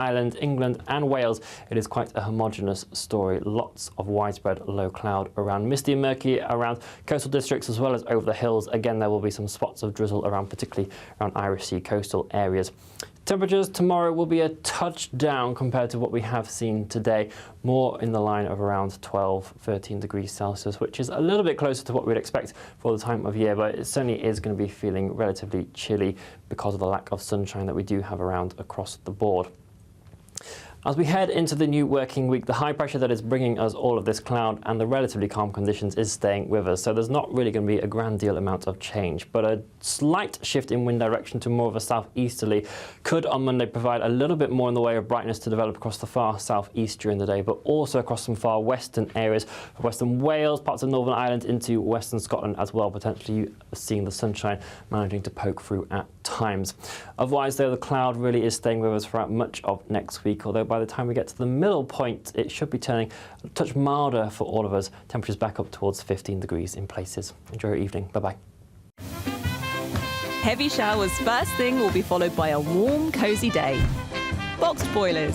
Ireland, England and Wales, it is quite a homogeneous story. Lots of widespread low cloud around, misty and murky around coastal districts as well as over the hills. Again, there will be some spots of drizzle around, particularly around Irish Sea coastal areas. Temperatures tomorrow will be a touch down compared to what we have seen today, more in the line of around 12, 13 degrees Celsius, which is a little bit closer to what we'd expect for the time of year, but it certainly is going to be feeling relatively chilly because of the lack of sunshine that we do have around across the board. As we head into the new working week, the high pressure that is bringing us all of this cloud and the relatively calm conditions is staying with us, so there's not really going to be a grand deal amount of change. But a slight shift in wind direction to more of a southeasterly could on Monday provide a little bit more in the way of brightness to develop across the far southeast during the day, but also across some far western areas of Western Wales, parts of Northern Ireland into Western Scotland as well, potentially seeing the sunshine managing to poke through at times. Otherwise, though, the cloud really is staying with us throughout much of next week, although by the time we get to the middle point, it should be turning a touch milder for all of us. Temperatures back up towards 15 degrees in places. Enjoy your evening. Bye-bye. Heavy showers first thing will be followed by a warm, cosy day. Boxed boilers.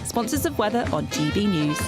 Sponsors of weather on GB News.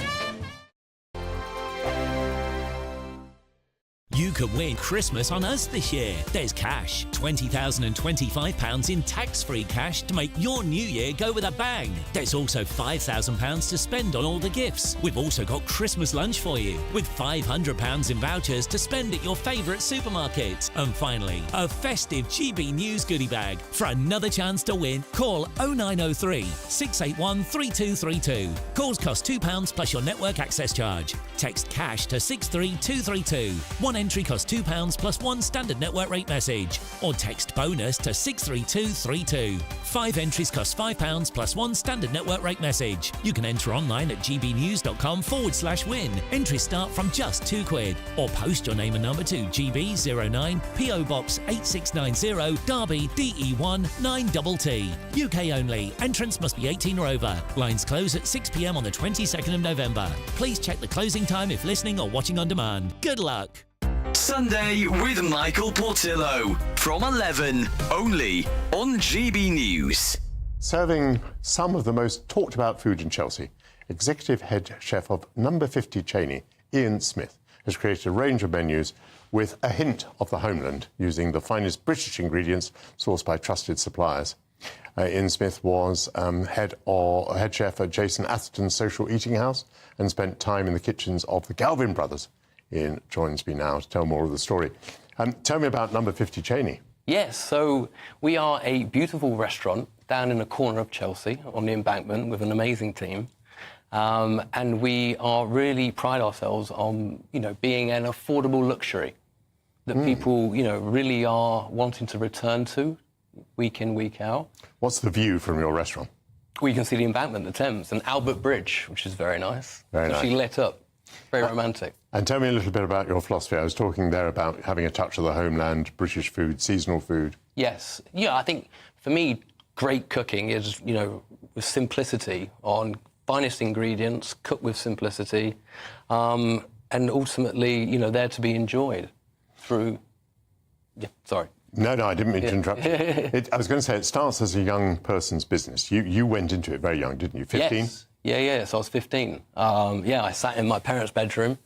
You could win Christmas on us this year. There's cash, £20,025 in tax-free cash to make your new year go with a bang. There's also £5,000 to spend on all the gifts. We've also got Christmas lunch for you, with £500 in vouchers to spend at your favourite supermarket. And finally, a festive GB News goodie bag. For another chance to win, call 0903 681 3232. Calls cost £2 plus your network access charge. Text cash to 63232. One entry costs £2 plus one standard network rate message, or text bonus to 63232. 5 entries cost £5 plus one standard network rate message. You can enter online at gbnews.com/win. Entries start from just £2, or post your name and number to GB09 PO Box 8690 Derby DE1 9TT. UK only. Entrance must be 18 or over. Lines close at 6 p.m. on the 22nd of November. Please check the closing time if listening or watching on demand. Good luck. Sunday with Michael Portillo from 11, only on GB News. Serving some of the most talked about food in Chelsea, executive head chef of Number 50 Cheney, Ian Smith, has created a range of menus with a hint of the homeland, using the finest British ingredients sourced by trusted suppliers. Ian Smith was head chef at Jason Atherton's Social Eating House and spent time in the kitchens of the Galvin brothers. Ian joins me now to tell more of the story. Tell me about Number 50 Cheney. Yes, so we are a beautiful restaurant down in a corner of Chelsea on the Embankment with an amazing team. And we are really pride ourselves on, being an affordable luxury that people, really are wanting to return to week in, week out. What's the view from your restaurant? Well, you can see the Embankment, the Thames, and Albert Bridge, which is very nice. Very nice. Actually lit up. Very romantic. And tell me a little bit about your philosophy. I was talking there about having a touch of the homeland, British food, seasonal food. Yes. Yeah, I think for me, great cooking is, with simplicity on finest ingredients, cooked with simplicity, and ultimately, there to be enjoyed through... Yeah, sorry. No, I didn't mean to interrupt you. I was going to say, it starts as a young person's business. You went into it very young, didn't you? 15? Yes. Yeah, so I was 15. I sat in my parents' bedroom,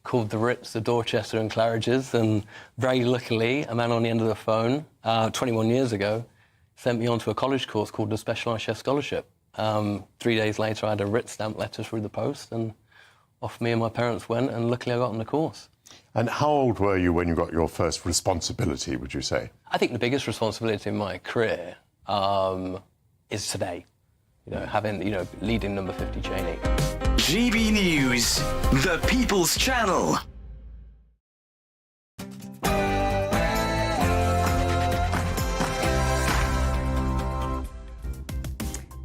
called the Ritz, the Dorchester and Claridge's, and very luckily, a man on the end of the phone, 21 years ago, sent me on to a college course called the Specialised Chef Scholarship. 3 days later, I had a Ritz stamp letter through the post, and off me and my parents went, and luckily I got on the course. And how old were you when you got your first responsibility, would you say? I think the biggest responsibility in my career is today. Leading Number 50 Cheney. GB News, the People's Channel.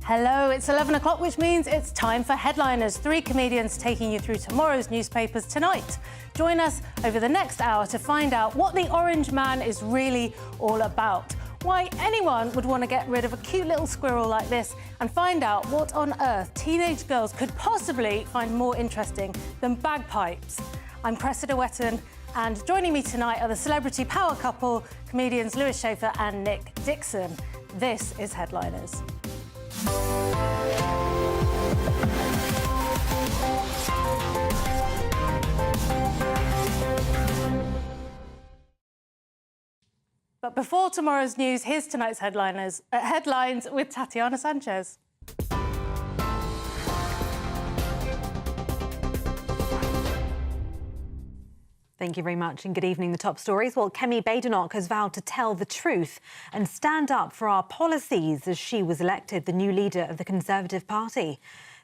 Hello, it's 11 o'clock, which means it's time for Headliners. 3 comedians taking you through tomorrow's newspapers tonight. Join us over the next hour to find out what the Orange Man is really all about. Why anyone would want to get rid of a cute little squirrel like this, and find out what on earth teenage girls could possibly find more interesting than bagpipes. I'm Cressida Wetton, and joining me tonight are the celebrity power couple, comedians Lewis Schaefer and Nick Dixon. This is Headliners. But before tomorrow's news, here's tonight's headlines with Tatiana Sanchez. Thank you very much and good evening. The top stories. Well, Kemi Badenoch has vowed to tell the truth and stand up for our policies as she was elected the new leader of the Conservative Party.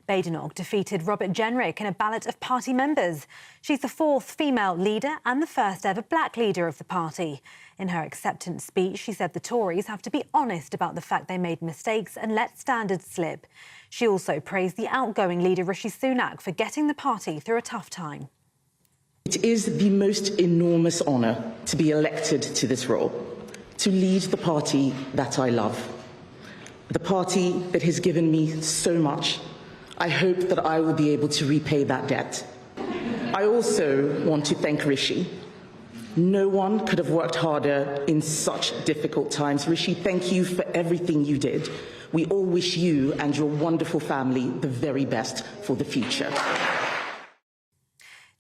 Badenoch defeated Robert Jenrick in a ballot of party members. She's the fourth female leader and the first ever black leader of the party. In her acceptance speech, she said the Tories have to be honest about the fact they made mistakes and let standards slip. She also praised the outgoing leader Rishi Sunak for getting the party through a tough time. It is the most enormous honour to be elected to this role, to lead the party that I love, the party that has given me so much. I hope that I will be able to repay that debt. I also want to thank Rishi. No one could have worked harder in such difficult times. Rishi, thank you for everything you did. We all wish you and your wonderful family the very best for the future.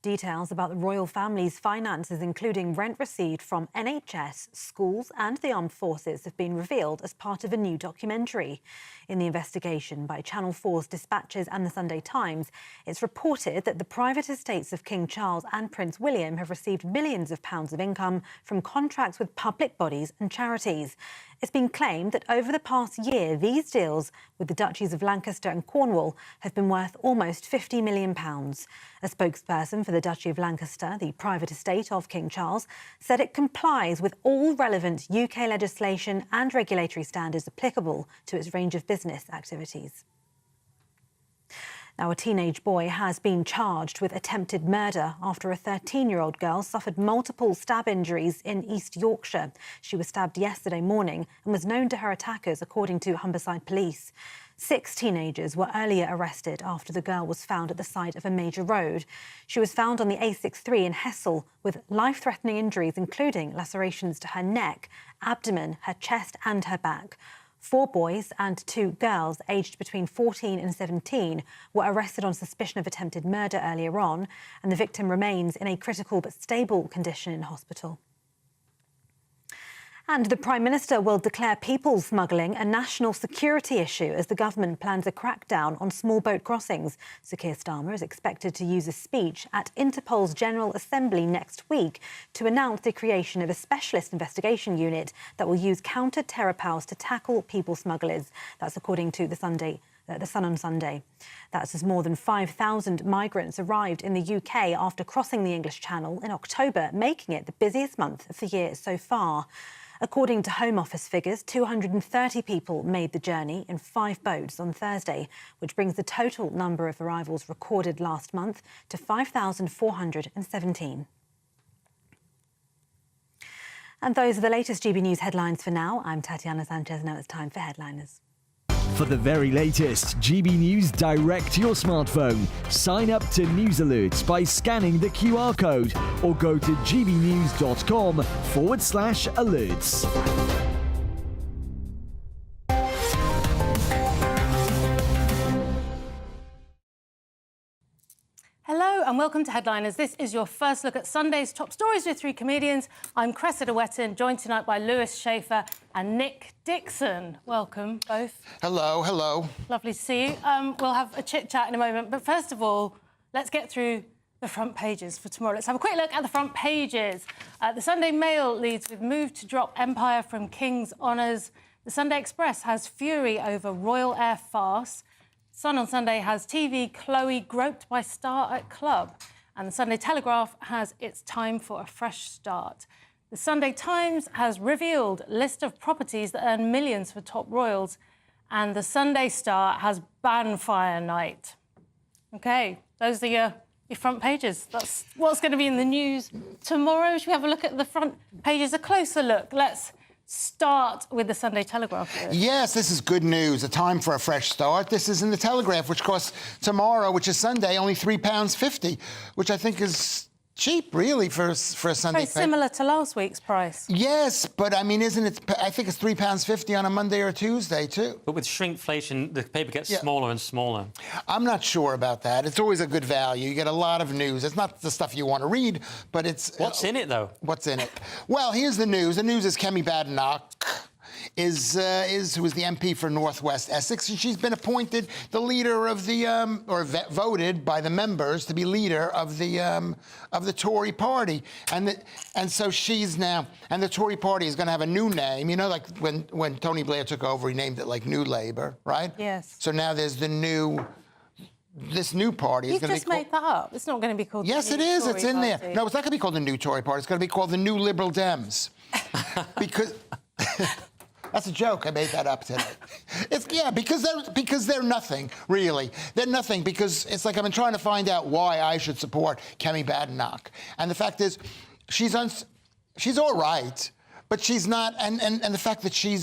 Details about the royal family's finances, including rent received from NHS, schools and the armed forces, have been revealed as part of a new documentary. In the investigation by Channel 4's Dispatches and the Sunday Times, it's reported that the private estates of King Charles and Prince William have received millions of pounds of income from contracts with public bodies and charities. It's been claimed that over the past year, these deals with the Duchies of Lancaster and Cornwall have been worth almost £50 million. A spokesperson for the Duchy of Lancaster, the private estate of King Charles, said it complies with all relevant UK legislation and regulatory standards applicable to its range of business activities. Now, a teenage boy has been charged with attempted murder after a 13-year-old girl suffered multiple stab injuries in East Yorkshire. She was stabbed yesterday morning and was known to her attackers, according to Humberside Police. 6 teenagers were earlier arrested after the girl was found at the side of a major road. She was found on the A63 in Hessle with life-threatening injuries, including lacerations to her neck, abdomen, her chest and her back. 4 boys and 2 girls aged between 14 and 17 were arrested on suspicion of attempted murder earlier on, and the victim remains in a critical but stable condition in hospital. And the Prime Minister will declare people smuggling a national security issue as the government plans a crackdown on small boat crossings. Sir Keir Starmer is expected to use a speech at Interpol's General Assembly next week to announce the creation of a specialist investigation unit that will use counter-terror powers to tackle people smugglers. That's according to The Sun on Sunday. That's as more than 5,000 migrants arrived in the UK after crossing the English Channel in October, making it the busiest month of the year so far. According to Home Office figures, 230 people made the journey in 5 boats on Thursday, which brings the total number of arrivals recorded last month to 5,417. And those are the latest GB News headlines for now. I'm Tatiana Sanchez. Now it's time for Headliners. For the very latest GB News direct to your smartphone, sign up to News Alerts by scanning the QR code or go to gbnews.com/alerts. Hello and welcome to Headliners. This is your first look at Sunday's top stories with 3 comedians. I'm Cressida Wetton, joined tonight by Lewis Schaefer and Nick Dixon. Welcome, both. Hello, hello. Lovely to see you. We'll have a chit-chat in a moment, but first of all, let's get through the front pages for tomorrow. Let's have a quick look at the front pages. The Sunday Mail leads with move to drop Empire from King's honours. The Sunday Express has fury over Royal Air farce. Sun on Sunday has TV Chloe groped by star at club. And the Sunday Telegraph has It's time for a fresh start. The Sunday Times has revealed list of properties that earn millions for top royals. And the Sunday Star has Bonfire Night. OK, those are your front pages. That's what's going to be in the news tomorrow. Should we have a look at the front pages, a closer look? Let's start with the Sunday Telegraph. Yes, this is good news. A time for a fresh start. This is in the Telegraph, which costs tomorrow, which is Sunday, only £3.50, which I think is cheap, really, for a Sunday Very paper. similar to last week's price. Yes, but I mean, isn't it? I think it's £3.50 on a Monday or a Tuesday too. But with shrinkflation, the paper gets Yeah. smaller and smaller. I'm not sure about that. It's always a good value. You get a lot of news. It's not the stuff you want to read, but it's... What's in it, though? What's in it? Well, here's the news. The news is Kemi Badenoch who is the MP for North West Essex, and she's been appointed the leader of the voted by the members to be leader of the Tory party, and so she's now, and the Tory party is going to have a new name. You know, like when Tony Blair took over, he named it like New Labour, right? Yes. So now there's this new party. You've just made that up. It's not going to be called. Yes, the it new is. Tory It's in there. party. No, it's not going to be called the New Tory Party. It's going to be called the New Liberal Dems. Because that's a joke. I made that up today. Because they're nothing, really. They're nothing because it's like I've been trying to find out why I should support Kemi Badenoch. And the fact is, she's all right. But she's not, and the fact that she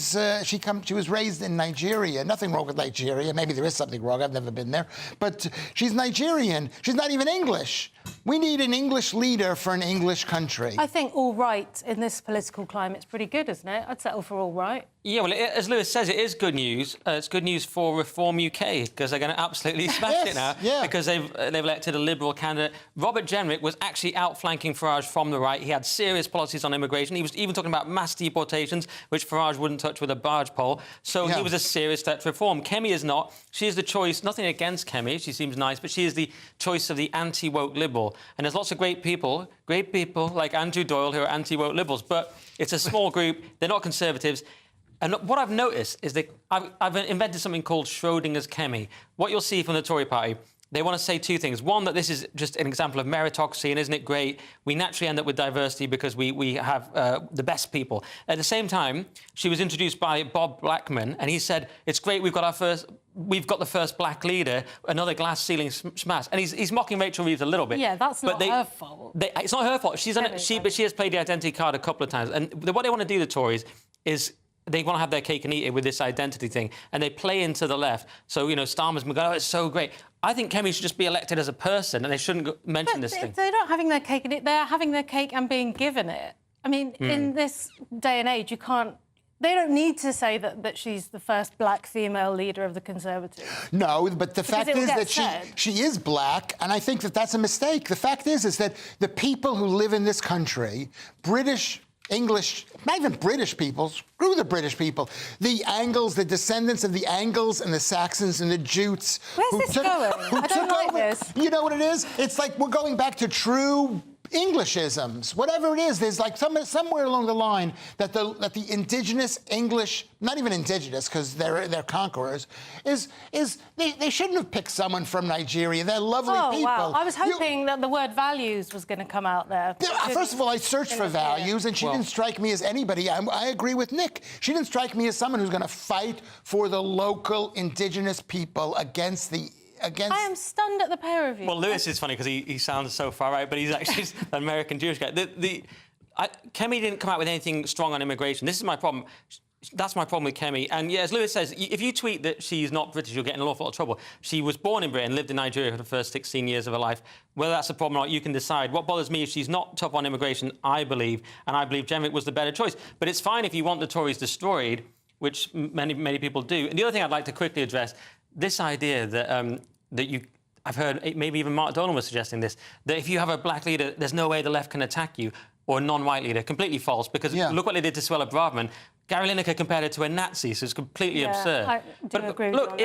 was raised in Nigeria. Nothing wrong with Nigeria. Maybe there is something wrong. I've never been there. But she's Nigerian. She's not even English. We need an English leader for an English country. I think all right in this political climate is pretty good, isn't it? I'd settle for all right. Yeah, well, as Lewis says, it is good news. It's good news for Reform UK, because they're going to absolutely smash it now, because they've elected a Liberal candidate. Robert Jenrick was actually outflanking Farage from the right. He had serious policies on immigration. He was even talking about mass deportations, which Farage wouldn't touch with a barge pole. So he was a serious threat to reform. Kemi is not. She is the choice, nothing against Kemi, she seems nice, but she is the choice of the anti-woke Liberal. And there's lots of great people like Andrew Doyle who are anti-woke Liberals, but it's a small group. They're not Conservatives. And what I've noticed is that I've invented something called Schrodinger's Kemi. What you'll see from the Tory party, they want to say two things. One, that this is just an example of meritocracy, and isn't it great? We naturally end up with diversity because we have the best people. At the same time, she was introduced by Bob Blackman, and he said, it's great, we've got the first black leader, another glass ceiling smash. And he's mocking Rachel Reeves a little bit. Yeah, that's not her fault. It's not her fault. But she has played the identity card a couple of times. And what they want to do, the Tories, is they want to have their cake and eat it with this identity thing, and they play into the left. So, you know, Starmer's going, oh, it's so great. I think Kemi should just be elected as a person, and they shouldn't mention this thing. They're not having their cake and eat. They're having their cake and being given it. I mean, in this day and age, you can't... They don't need to say that she's the first black female leader of the Conservatives. No, but the fact is that she is black, and I think that that's a mistake. The fact is that the people who live in this country, British, English, not even British people, screw the British people, the Angles, the descendants of the Angles and the Saxons and the Jutes. Where's this going? I don't like this. You know what it is? It's like we're going back to true Englishisms. Whatever it is, there's like somewhere along the line that the indigenous English, not even indigenous because they're conquerors, they shouldn't have picked someone from Nigeria. They're lovely people. Wow. I was hoping that the word values was going to come out there. First of all, I searched for values, and she didn't strike me as anybody. I agree with Nick. She didn't strike me as someone who's going to fight for the local indigenous people against the... I am stunned at the pair of you. Well, Lewis is funny because he sounds so far out, but he's actually an American Jewish guy. Kemi didn't come out with anything strong on immigration. This is my problem. That's my problem with Kemi. And yeah, as Lewis says, if you tweet that she's not British, you'll get in an awful lot of trouble. She was born in Britain, lived in Nigeria for the first 16 years of her life. Whether that's a problem or not, you can decide. What bothers me is she's not tough on immigration, I believe, and I believe Jenrick was the better choice. But it's fine if you want the Tories destroyed, which many people do. And the other thing I'd like to quickly address, this idea that I've heard, maybe even Mark Dolan was suggesting this, that if you have a black leader, there's no way the left can attack you, or a non-white leader. Completely false, because look what they did to Suella Braverman. Gary Lineker compared her to a Nazi, so it's completely absurd. I do agree with look,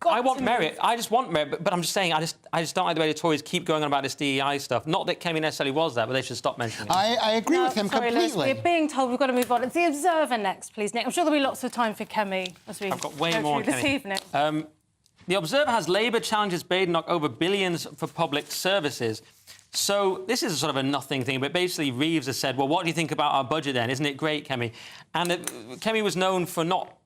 I want merit. I just want merit, but I'm just saying, I just don't like the way the Tories keep going on about this DEI stuff. Not that Kemi necessarily was that, but they should stop mentioning it. I agree with him completely. Lewis, we're being told we've got to move on. It's The Observer next, please, Nick. I'm sure there'll be lots of time for Kemi as we I've got way go more through on this evening. The Observer has Labour challenges Badenoch over billions for public services. So this is sort of a nothing thing, but basically Reeves has said, well, what do you think about our budget then? Isn't it great, Kemi? And Kemi was known for not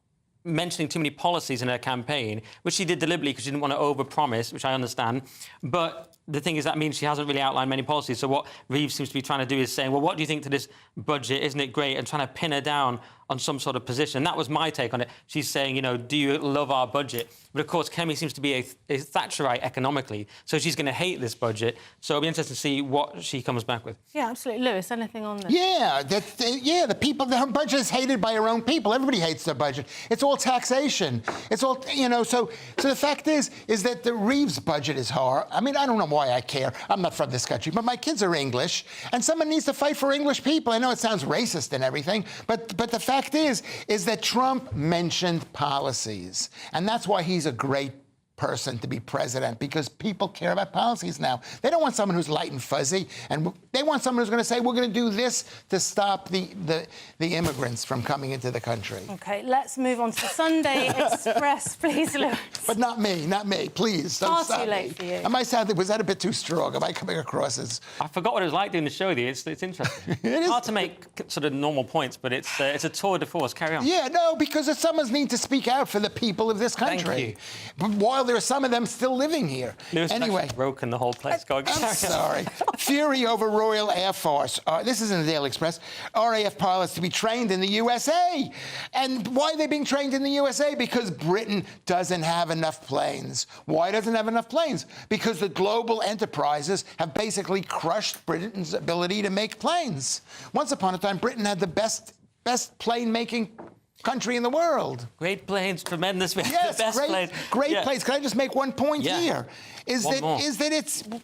mentioning too many policies in her campaign, which she did deliberately because she didn't want to overpromise, which I understand. But the thing is, that means she hasn't really outlined many policies. So what Reeves seems to be trying to do is saying, well, what do you think to this budget? Isn't it great? And trying to pin her down on some sort of position. That was my take on it. She's saying, you know, do you love our budget? But of course, Kemi seems to be a Thatcherite economically, so she's going to hate this budget. So it'll be interesting to see what she comes back with. Yeah, absolutely. Lewis, anything on this? Yeah, the people, her budget is hated by her own people. Everybody hates their budget. It's all taxation. It's all, you know, so the fact is that the Reeves budget is hard. I mean, I don't know why I care. I'm not from this country, but my kids are English, and someone needs to fight for English people. I know it sounds racist and everything, but the fact is that Trump mentioned policies, and that's why he's a great person to be president, because people care about policies now. They don't want someone who's light and fuzzy, and they want someone who's going to say, we're going to do this to stop the immigrants from coming into the country. OK, let's move on to the Sunday Express, please, Lewis. But not me, please. Don't Far too late me. for you. Am I sounding, was that a bit too strong? Am I coming across as... I forgot what it was like doing the show with you. It's interesting. It's hard to make sort of normal points, but it's a tour de force. Carry on. Yeah, no, because someone's need to speak out for the people of this country. Thank you. But while there are some of them still living here. Lewis anyway, broken the whole place. I'm sorry. Fury over Royal Air Force. This is in the Daily Express. RAF pilots to be trained in the USA. And why are they being trained in the USA? Because Britain doesn't have enough planes. Why doesn't it have enough planes? Because the global enterprises have basically crushed Britain's ability to make planes. Once upon a time, Britain had the best plane-making country in the world. Great planes, tremendous. Yes, the best planes. Great planes. Can I just make one point here? That's the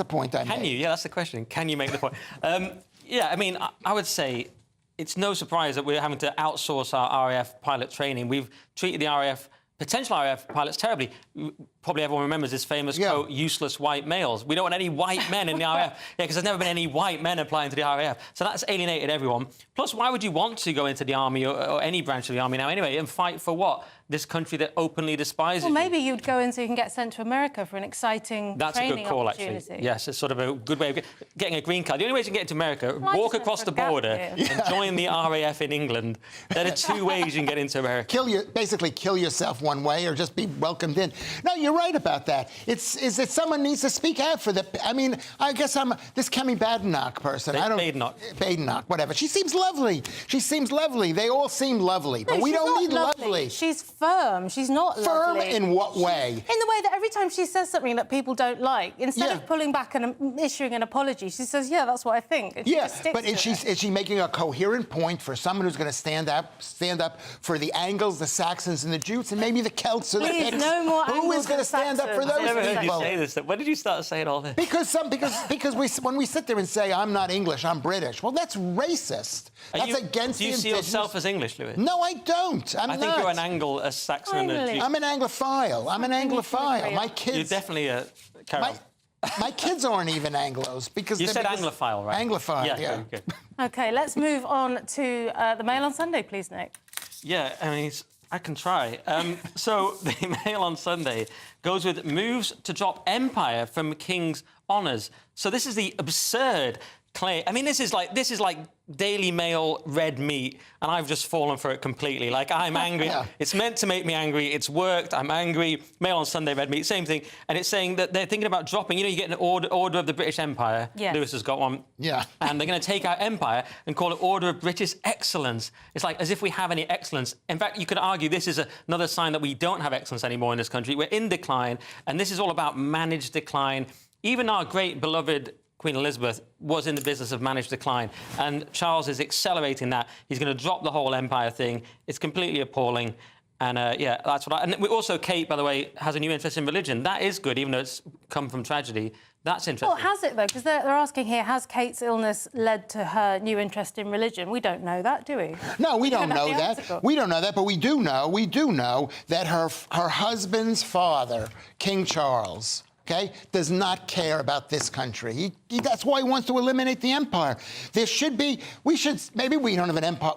point I made. Can you? Yeah, that's the question. Can you make the point? Yeah, I mean, I would say it's no surprise that we're having to outsource our RAF pilot training. We've treated the potential RAF pilots terribly. Probably everyone remembers this famous quote, useless white males. We don't want any white men in the RAF. Yeah, because there's never been any white men applying to the RAF. So that's alienated everyone. Plus, why would you want to go into the army or any branch of the army now anyway and fight for what? This country that openly despises Well, maybe you'd go in so you can get sent to America for an exciting training a good call, opportunity. actually. Yes, it's sort of a good way of getting a green card. The only way to get into America, walk across the border and join the RAF in England. There are two ways you can get into America. Basically kill yourself one way or just be welcomed in. No, you're right about that. Is that someone needs to speak out for the... I mean, I guess I'm this Kemi Badenoch person. Badenoch, whatever. She seems lovely. They all seem lovely, but we don't need lovely. She's firm. She's not lovely. Firm in what way? In the way that every time she says something that people don't like, instead of pulling back and issuing an apology, she says, yeah, that's what I think. And but is she making a coherent point for someone who's going to stand up for the Angles, the Saxons, and the Jutes, and maybe the Celts or the Picts? No more Who is going to stand up for those I've never heard you people? say this. When did you start saying all this? Because when we sit there and say, I'm not English, I'm British, well, that's racist. That's against the Do you see yourself as English, Lewis? No, I don't. I think you're an Anglo, a Saxon, and a Jew. I'm an Anglophile. My kids... You're definitely a... My kids aren't even Anglos because... You said Anglophile, right? Anglophile, yeah. Good. OK, let's move on to the Mail on Sunday, please, Nick. Yeah, I mean, I can try. So the Mail on Sunday goes with moves to drop Empire from King's honours. So this is the absurd claim. I mean, this is like Daily Mail red meat, and I've just fallen for it completely. Like, I'm angry. It's meant to make me angry. It's worked. I'm angry. Mail on Sunday red meat, same thing. And it's saying that they're thinking about dropping. You know, you get an order of the British Empire. Yes. Lewis has got one. Yeah. And they're going to take out Empire and call it Order of British Excellence. It's like as if we have any excellence. In fact, you could argue this is another sign that we don't have excellence anymore in this country. We're in decline, and this is all about managed decline. Even our great beloved Queen Elizabeth was in the business of managed decline, and Charles is accelerating that. He's going to drop the whole empire thing. It's completely appalling. And, yeah, that's what And we also, Kate, by the way, has a new interest in religion. That is good, even though it's come from tragedy. That's interesting. Well, has it, though? Because they're asking here, has Kate's illness led to her new interest in religion? We don't know that, do we? No, we don't know that. We don't know that, but we do know that her husband's father, King Charles, does not care about this country. That's why he wants to eliminate the empire. Maybe we don't have an empire,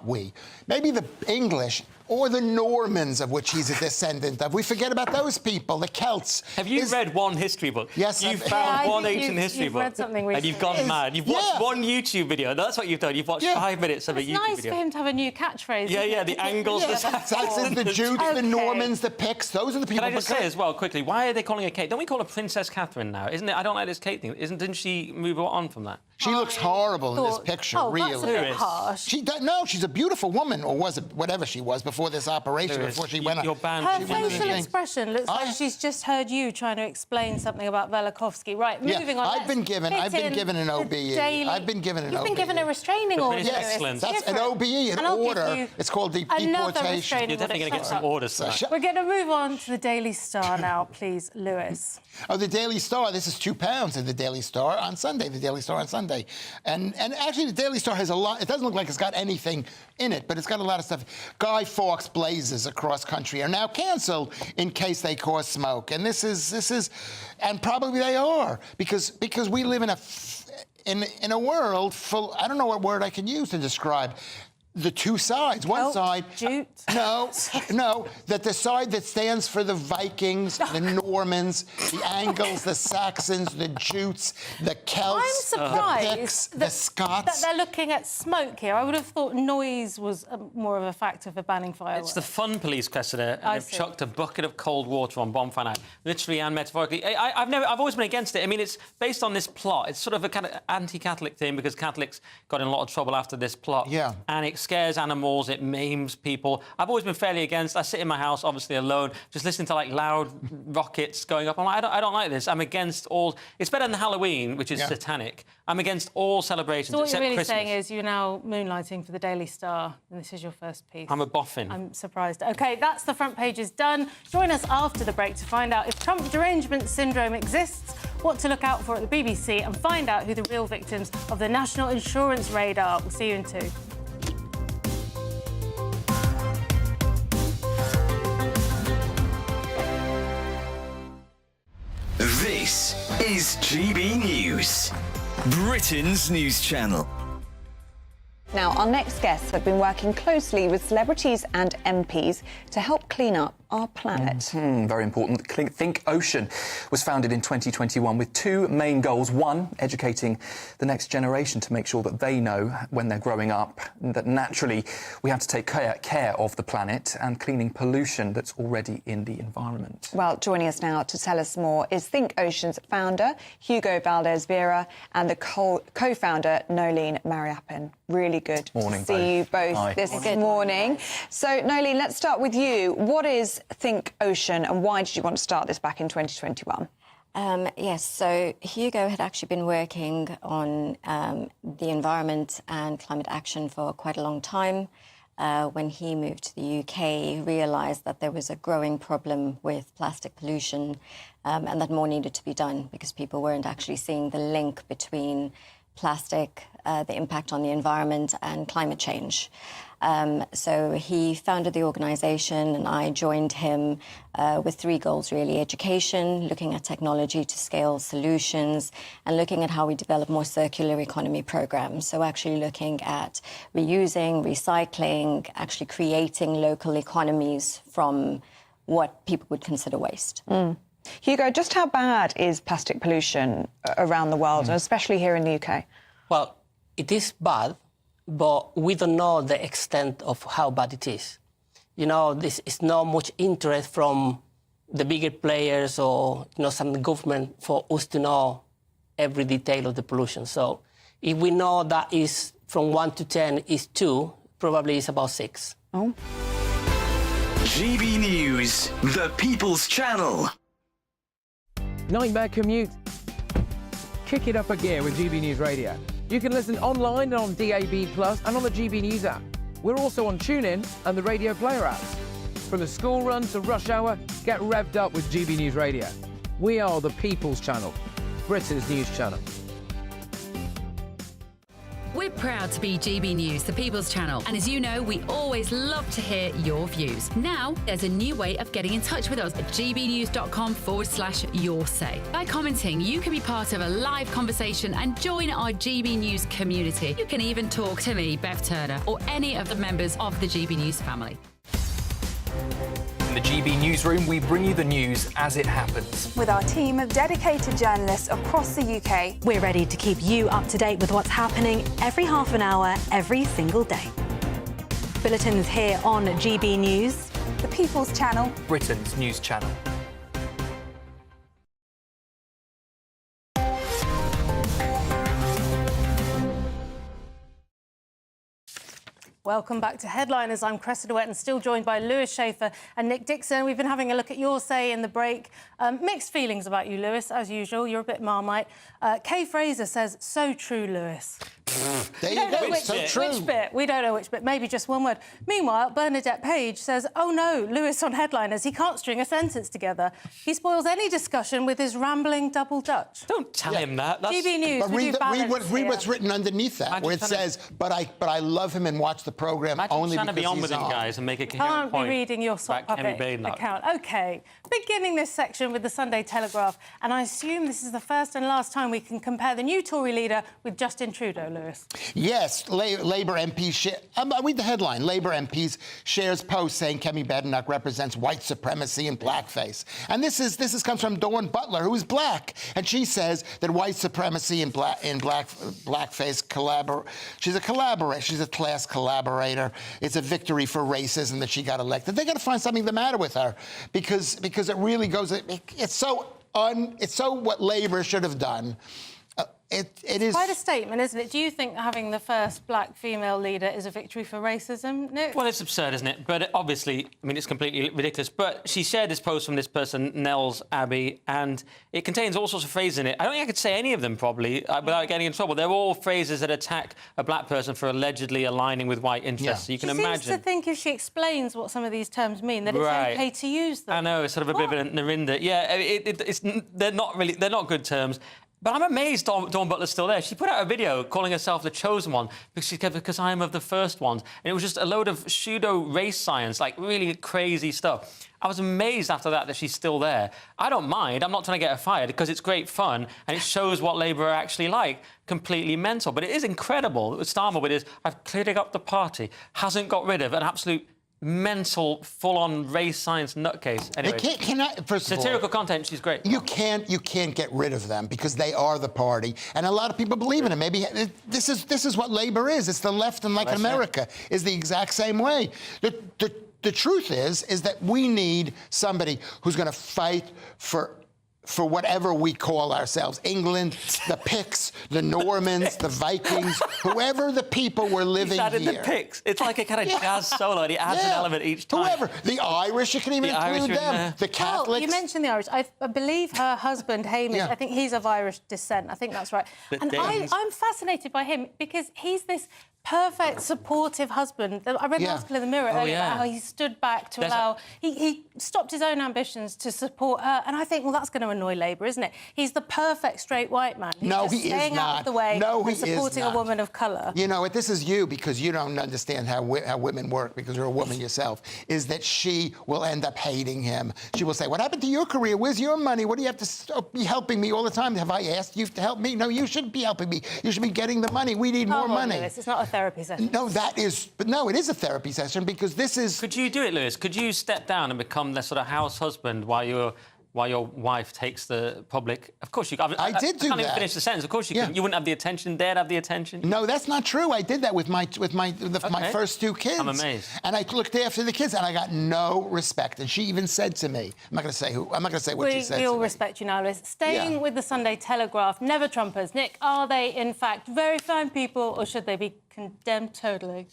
maybe the English or the Normans, of which he's a descendant of. We forget about those people, the Celts. Have you read one history book? Yes. You've found one ancient history book. Read something recently. And you've gone mad. You've watched one YouTube video. That's what you've done. You've watched 5 minutes of a YouTube video. It's nice for him to have a new catchphrase. Yeah, the Angles, the Saxons, the Jutes, the Normans, the Picts. Those are the people. Can I just say as well, quickly, why are they calling her Kate? Don't we call her Princess Catherine now? Isn't it? I don't like this Kate thing. Didn't she move on from that? She looks horrible in this picture, really. That's a bit harsh. No, she's a beautiful woman, or was it whatever she was before this operation, before she went on. Her facial expression looks like she's just heard you trying to explain something about Velikovsky. Right, moving on. I've been given an OBE. I've been given an OBE. You've been given a restraining order. Yes, that's an OBE, an order. It's called deportation. You're definitely going to get some orders for that. We're going to move on to the Daily Star now, please, Lewis. Oh, the Daily Star. This is £2 in the Daily Star on Sunday. The Daily Star on Sunday, and actually the Daily Star has a lot. It doesn't look like it's got anything in it, but it's got a lot of stuff. Guy Fawkes blazes across country are now cancelled in case they cause smoke, and this is, and probably they are because we live in a world full. I don't know what word I can use to describe the two sides. One side, no, that the side that stands for the Vikings, the Normans, the Angles, the Saxons, the Jutes, the Celts, I'm surprised the Picts, the Scots. That they're looking at smoke here. I would have thought noise was more of a factor for banning fireworks. It's the fun police, Cressida, and they've chucked a bucket of cold water on bonfire night, literally and metaphorically. I've always been against it. I mean, it's based on this plot. It's sort of a kind of anti-Catholic thing because Catholics got in a lot of trouble after this plot. Yeah. And it scares animals, it maims people. I've always been fairly against. I sit in my house, obviously alone, just listening to like loud rockets going up. I'm like, I don't like this. I'm against all. It's better than Halloween, which is satanic. I'm against all celebrations. So what except you're really Christmas. saying is you're now moonlighting for the Daily Star, and this is your first piece. I'm a boffin. I'm surprised. OK, that's the front page is done. Join us after the break to find out if Trump derangement syndrome exists, what to look out for at the BBC, and find out who the real victims of the National Insurance raid are. We'll see you in 2. This is GB News, Britain's news channel. Now, our next guests have been working closely with celebrities and MPs to help clean up our planet. Very important. Think Ocean was founded in 2021 with 2 main goals. One, educating the next generation to make sure that they know when they're growing up that naturally we have to take care of the planet, and cleaning pollution that's already in the environment. Well, joining us now to tell us more is Think Ocean's founder, Hugo Valdez-Vera, and the co-founder, Nolene Mariappan. Really good morning, to see you both this morning. So, Nolene, let's start with you. What is Think Ocean, and why did you want to start this back in 2021? Yes, so Hugo had actually been working on the environment and climate action for quite a long time. When he moved to the UK, he realised that there was a growing problem with plastic pollution and that more needed to be done because people weren't actually seeing the link between plastic, the impact on the environment and climate change. So he founded the organisation and I joined him with 3 goals, really. Education, looking at technology to scale solutions, and looking at how we develop more circular economy programmes. So actually looking at reusing, recycling, actually creating local economies from what people would consider waste. Hugo, just how bad is plastic pollution around the world, and especially here in the UK? Well, it is bad, but we don't know the extent of how bad it is. You know, this is not much interest from the bigger players or, some government for us to know every detail of the pollution. So if we know that is from 1 to 10 is 2, probably it's about 6. Oh. GB News, the People's Channel. Nightmare commute? Kick it up a gear with GB News Radio. You can listen online and on DAB+ and on the GB News app. We're also on TuneIn and the Radio Player apps. From the school run to rush hour, get revved up with GB News Radio. We are the People's Channel, Britain's news channel. We're proud to be GB News, the People's Channel. And as you know, we always love to hear your views. Now, there's a new way of getting in touch with us at gbnews.com/yoursay. By commenting, you can be part of a live conversation and join our GB News community. You can even talk to me, Bev Turner, or any of the members of the GB News family. In the GB Newsroom, we bring you the news as it happens. With our team of dedicated journalists across the UK, we're ready to keep you up to date with what's happening every half an hour, every single day. Bulletins here on GB News, the People's Channel, Britain's news channel. Welcome back to Headliners. I'm Cressida Wet and still joined by Lewis Schaefer and Nick Dixon. We've been having a look at your say in the break. Mixed feelings about you, Lewis, as usual. You're a bit Marmite. Kay Fraser says, so true, Lewis. There you go, so true. Which bit? We don't know which bit. Maybe just one word. Meanwhile, Bernadette Page says, oh no, Lewis on Headliners, he can't string a sentence together. He spoils any discussion with his rambling double Dutch. Don't tell him that. That's... GB News, but read what's written underneath that, where it says, but I love him and watch the programme only because be on he's with him, on. Guys, and make a coherent Can't point. be reading your sock puppet account. OK, beginning this section with the Sunday Telegraph, and I assume this is the first and last time we can compare the new Tory leader with Justin Trudeau, Lewis. Yes, Labour MPs... I'll read the headline. Labour MPs shares post saying Kemi Badenoch represents white supremacy and blackface. And this comes from Dawn Butler, who is black. And she says that white supremacy and blackface she's a collaborator. She's a class collaborator. It's a victory for racism that she got elected. They got to find something the matter with her because it really goes... It's so what Labour should have done. It is quite a statement, isn't it? Do you think having the first black female leader is a victory for racism, Nick? Well, it's absurd, isn't it? But obviously, I mean, it's completely ridiculous. But she shared this post from this person, Nels Abbey, and it contains all sorts of phrases in it. I don't think I could say any of them, probably, without getting in trouble. They're all phrases that attack a black person for allegedly aligning with white interests. So you can imagine. She seems to think if she explains what some of these terms mean, that it's OK to use them. I know, it's sort of a bit of a Narinda. Yeah, they're not good terms. But I'm amazed Dawn Butler's still there. She put out a video calling herself the chosen one because I am of the first ones. And it was just a load of pseudo race science, like really crazy stuff. I was amazed after that she's still there. I don't mind. I'm not trying to get her fired because it's great fun and it shows what Labour are actually like. Completely mental. But it is incredible. Starmer with his, I've cleared up the party, hasn't got rid of an absolute mental, full-on race science nutcase. Anyway, first of all, satirical content, she's great. You can't get rid of them because they are the party, and a lot of people believe in it. Maybe this is what Labour is. It's the left, and like America is the exact same way. The truth is that we need somebody who's going to fight for whatever we call ourselves. England, the Picts, the Normans, the Vikings, whoever the people were living here. The Picts. It's like a kind of jazz solo, and he adds an element each time. Whoever. The Irish, you can even include them. The Catholics. Well, you mentioned the Irish. I believe her husband, Hamish, I think he's of Irish descent. I think that's right. And I'm fascinated by him because he's this perfect, supportive husband. I read an article in the Mirror earlier about how he stood back to allow... He stopped his own ambitions to support her, and I think, well, that's going to annoy Labour, isn't it? He's the perfect straight white man. He's just staying out of the way and supporting a woman of colour. You know, this is you, because you don't understand how women work, because you're a woman yourself, is that she will end up hating him. She will say, what happened to your career? Where's your money? What do you have to be helping me all the time? Have I asked you to help me? No, you shouldn't be helping me. You should be getting the money. We need more money. Lewis, it's not a therapy session. No, it is a therapy session because this is... Could you do it, Lewis? Could you step down and become the sort of house husband while your wife takes the public? Of course you can. I did do that. I can't even finish the sentence. Of course you can. You wouldn't have the attention. They'd have the attention. No, that's not true. I did that with my first two kids. I'm amazed. And I looked after the kids, and I got no respect. And she even said to me, I'm not going to say who. I'm not going to say what she said. We all respect you now, Liz. Staying with the Sunday Telegraph, never Trumpers. Nick, are they in fact very fine people, or should they be condemned totally?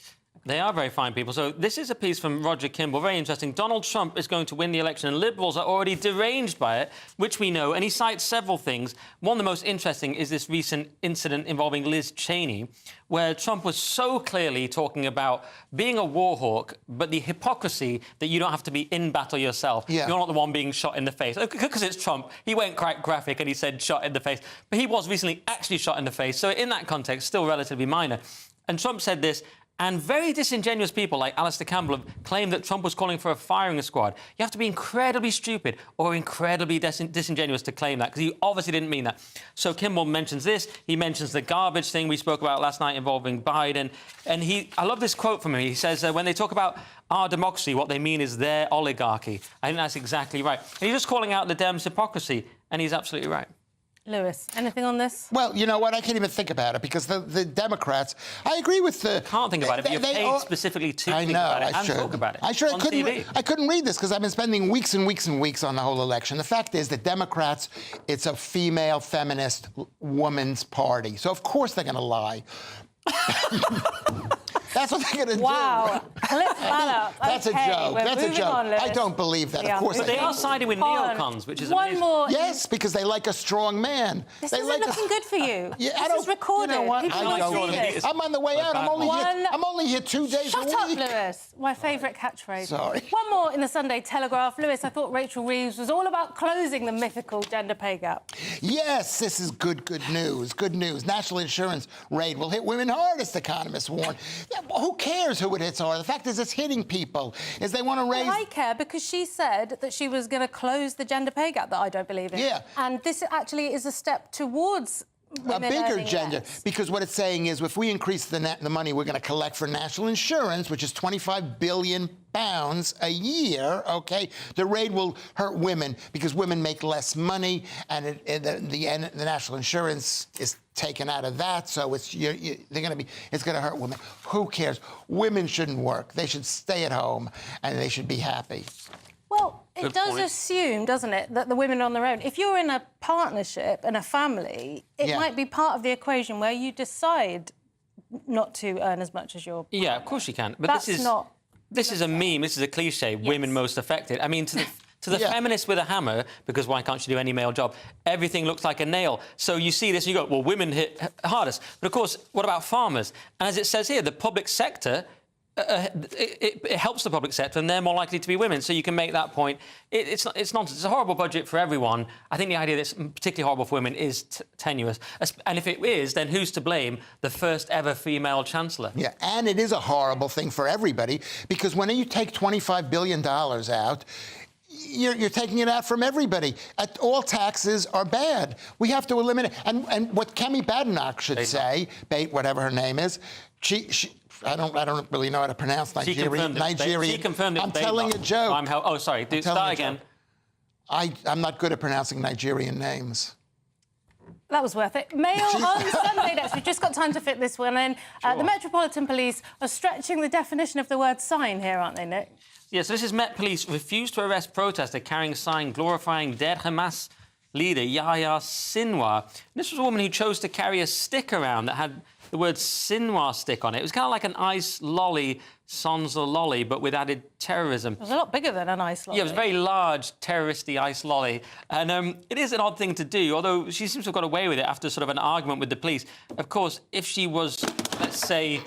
They are very fine people. So this is a piece from Roger Kimball, very interesting. Donald Trump is going to win the election, and Liberals are already deranged by it, which we know, and he cites several things. One of the most interesting is this recent incident involving Liz Cheney, where Trump was so clearly talking about being a war hawk, but the hypocrisy that you don't have to be in battle yourself. You're not the one being shot in the face. Because it's Trump, he went quite graphic and he said shot in the face. But he was recently actually shot in the face, so in that context, still relatively minor. And Trump said this, and very disingenuous people like Alistair Campbell have claimed that Trump was calling for a firing squad. You have to be incredibly stupid or incredibly disingenuous to claim that, because he obviously didn't mean that. So Kimball mentions this. He mentions the garbage thing we spoke about last night involving Biden. And I love this quote from him. He says, when they talk about our democracy, what they mean is their oligarchy. I think that's exactly right. And he's just calling out the Dems' hypocrisy, and he's absolutely right. Lewis, anything on this? Well, you know what? I can't even think about it because the Democrats... I agree with the... You can't think about it, but you're paid specifically to think about it and talk about it. I couldn't read this because I've been spending weeks and weeks and weeks on the whole election. The fact is that Democrats, it's a female, feminist, woman's party. So, of course, they're going to lie. That's what they're going to do. Wow. Clip that up. That's Okay, a joke. we're That's a moving joke. on, Lewis. I don't believe that. Yeah. Of course But they are siding with neocons, which is one amazing. more. Yes, because they like a strong man. This they isn't like looking good for you. Yeah, this is recorded. You know what? People I will don't see this. I'm on the way out. I'm only here 2 days a Shut week. up, Lewis. My favourite catchphrase. Sorry. One more in the Sunday Telegraph. Lewis, I thought Rachel Reeves was all about closing the mythical gender pay gap. Yes, this is good news. Good news. National insurance raid will hit women hardest, economists warn. Yeah, who cares who it hits hard? The fact is it's hitting people. Is they want to raise... Well, I care because she said that she was going to close the gender pay gap that I don't believe in. Yeah. And this actually is a step towards a bigger earning gender, less. because what it's saying is if we increase the money we're going to collect for national insurance, which is £25 billion a year, okay, the raid will hurt women because women make less money, and the national insurance is taken out of that, so it's it's going to hurt women. Who cares? Women shouldn't work. They should stay at home and they should be happy. Well, it does assume, doesn't it, that the women are on their own. If you're in a partnership and a family, it might be part of the equation where you decide not to earn as much as your partner. Yeah, of course you can. But That's this is not... This is a meme. This is a cliche. Yes. Women most affected. I mean, to the feminist with a hammer, because why can't she do any male job? Everything looks like a nail. So you see this and you go, well, women hit hardest. But of course, what about farmers? And as it says here, the public sector. It helps the public sector, and they're more likely to be women. So you can make that point. It's nonsense. It's a horrible budget for everyone. I think the idea that it's particularly horrible for women is tenuous. And if it is, then who's to blame? The first ever female chancellor. Yeah, and it is a horrible thing for everybody, because when you take $25 billion out, you're taking it out from everybody. All taxes are bad. We have to eliminate. And what Kemi Badenoch should say, whatever her name is, I don't really know how to pronounce Nigerian. She confirmed it. I'm telling a joke. Sorry. Start again. I'm not good at pronouncing Nigerian names. That was worth it. Mail on Sunday next. We've just got time to fit this one in. The Metropolitan Police are stretching the definition of the word sign here, aren't they, Nick? Yeah, so this is Met Police refused to arrest protester carrying a sign glorifying dead Hamas leader Yahya Sinwar. And this was a woman who chose to carry a stick around that had the word Sinwar stick on it. It was kind of like an ice lolly, Sansa lolly, but with added terrorism. It was a lot bigger than an ice lolly. Yeah, it was a very large, terroristy ice lolly. And it is an odd thing to do, although she seems to have got away with it after sort of an argument with the police. Of course, if she was, let's say...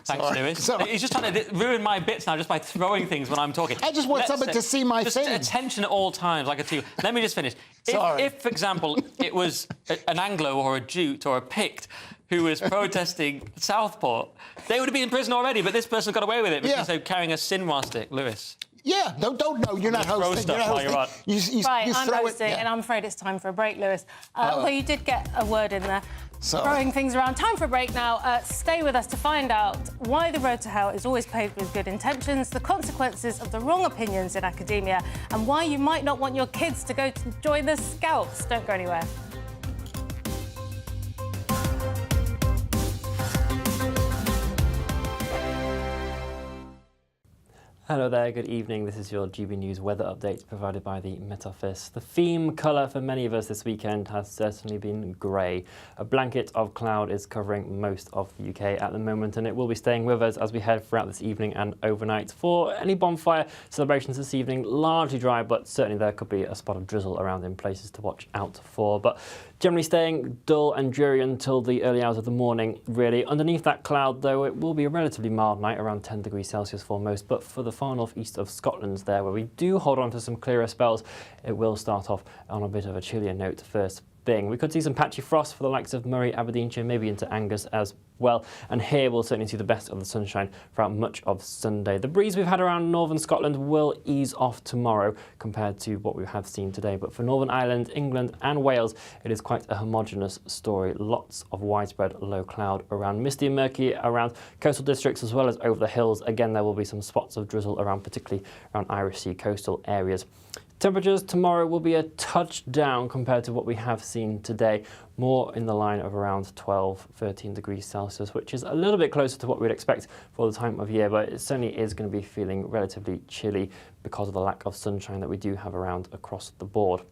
Thanks, Lewis. He's just trying to ruin my bits now just by throwing things when I'm talking. I just want someone to see my thing. Just attention at all times, like a two. Let me just finish. If, for example, it was an Anglo or a Jute or a Pict who was protesting Southport, they would have been in prison already, but this person got away with it because they're carrying a Sinwar stick. Lewis. Yeah, don't know. You're not hosting. You're not hosting. I'm hosting, and I'm afraid it's time for a break, Lewis. Although you did get a word in there. Throwing things around. Time for a break now. Stay with us to find out why the road to hell is always paved with good intentions, the consequences of the wrong opinions in academia, and why you might not want your kids to go to join the Scouts. Don't go anywhere. Hello there, good evening. This is your GB News weather update provided by the Met Office. The theme colour for many of us this weekend has certainly been grey. A blanket of cloud is covering most of the UK at the moment, and it will be staying with us as we head throughout this evening and overnight. For any bonfire celebrations this evening, largely dry, but certainly there could be a spot of drizzle around in places to watch out for. But generally staying dull and dreary until the early hours of the morning, really. Underneath that cloud, though, it will be a relatively mild night, around 10 degrees Celsius for most, but for the far northeast of Scotland there, where we do hold on to some clearer spells, it will start off on a bit of a chillier note first thing. We could see some patchy frost for the likes of Murray, Aberdeenshire, maybe into Angus as well, and here we'll certainly see the best of the sunshine throughout much of Sunday. The breeze we've had around northern Scotland will ease off tomorrow compared to what we have seen today, but for Northern Ireland, England and Wales, it is quite a homogeneous story. Lots of widespread low cloud around, misty and murky around coastal districts as well as over the hills. Again, there will be some spots of drizzle around, particularly around Irish Sea coastal areas. Temperatures tomorrow will be a touch down compared to what we have seen today, more in the line of around 12, 13 degrees Celsius, which is a little bit closer to what we'd expect for the time of year, but it certainly is going to be feeling relatively chilly because of the lack of sunshine that we do have around across the board.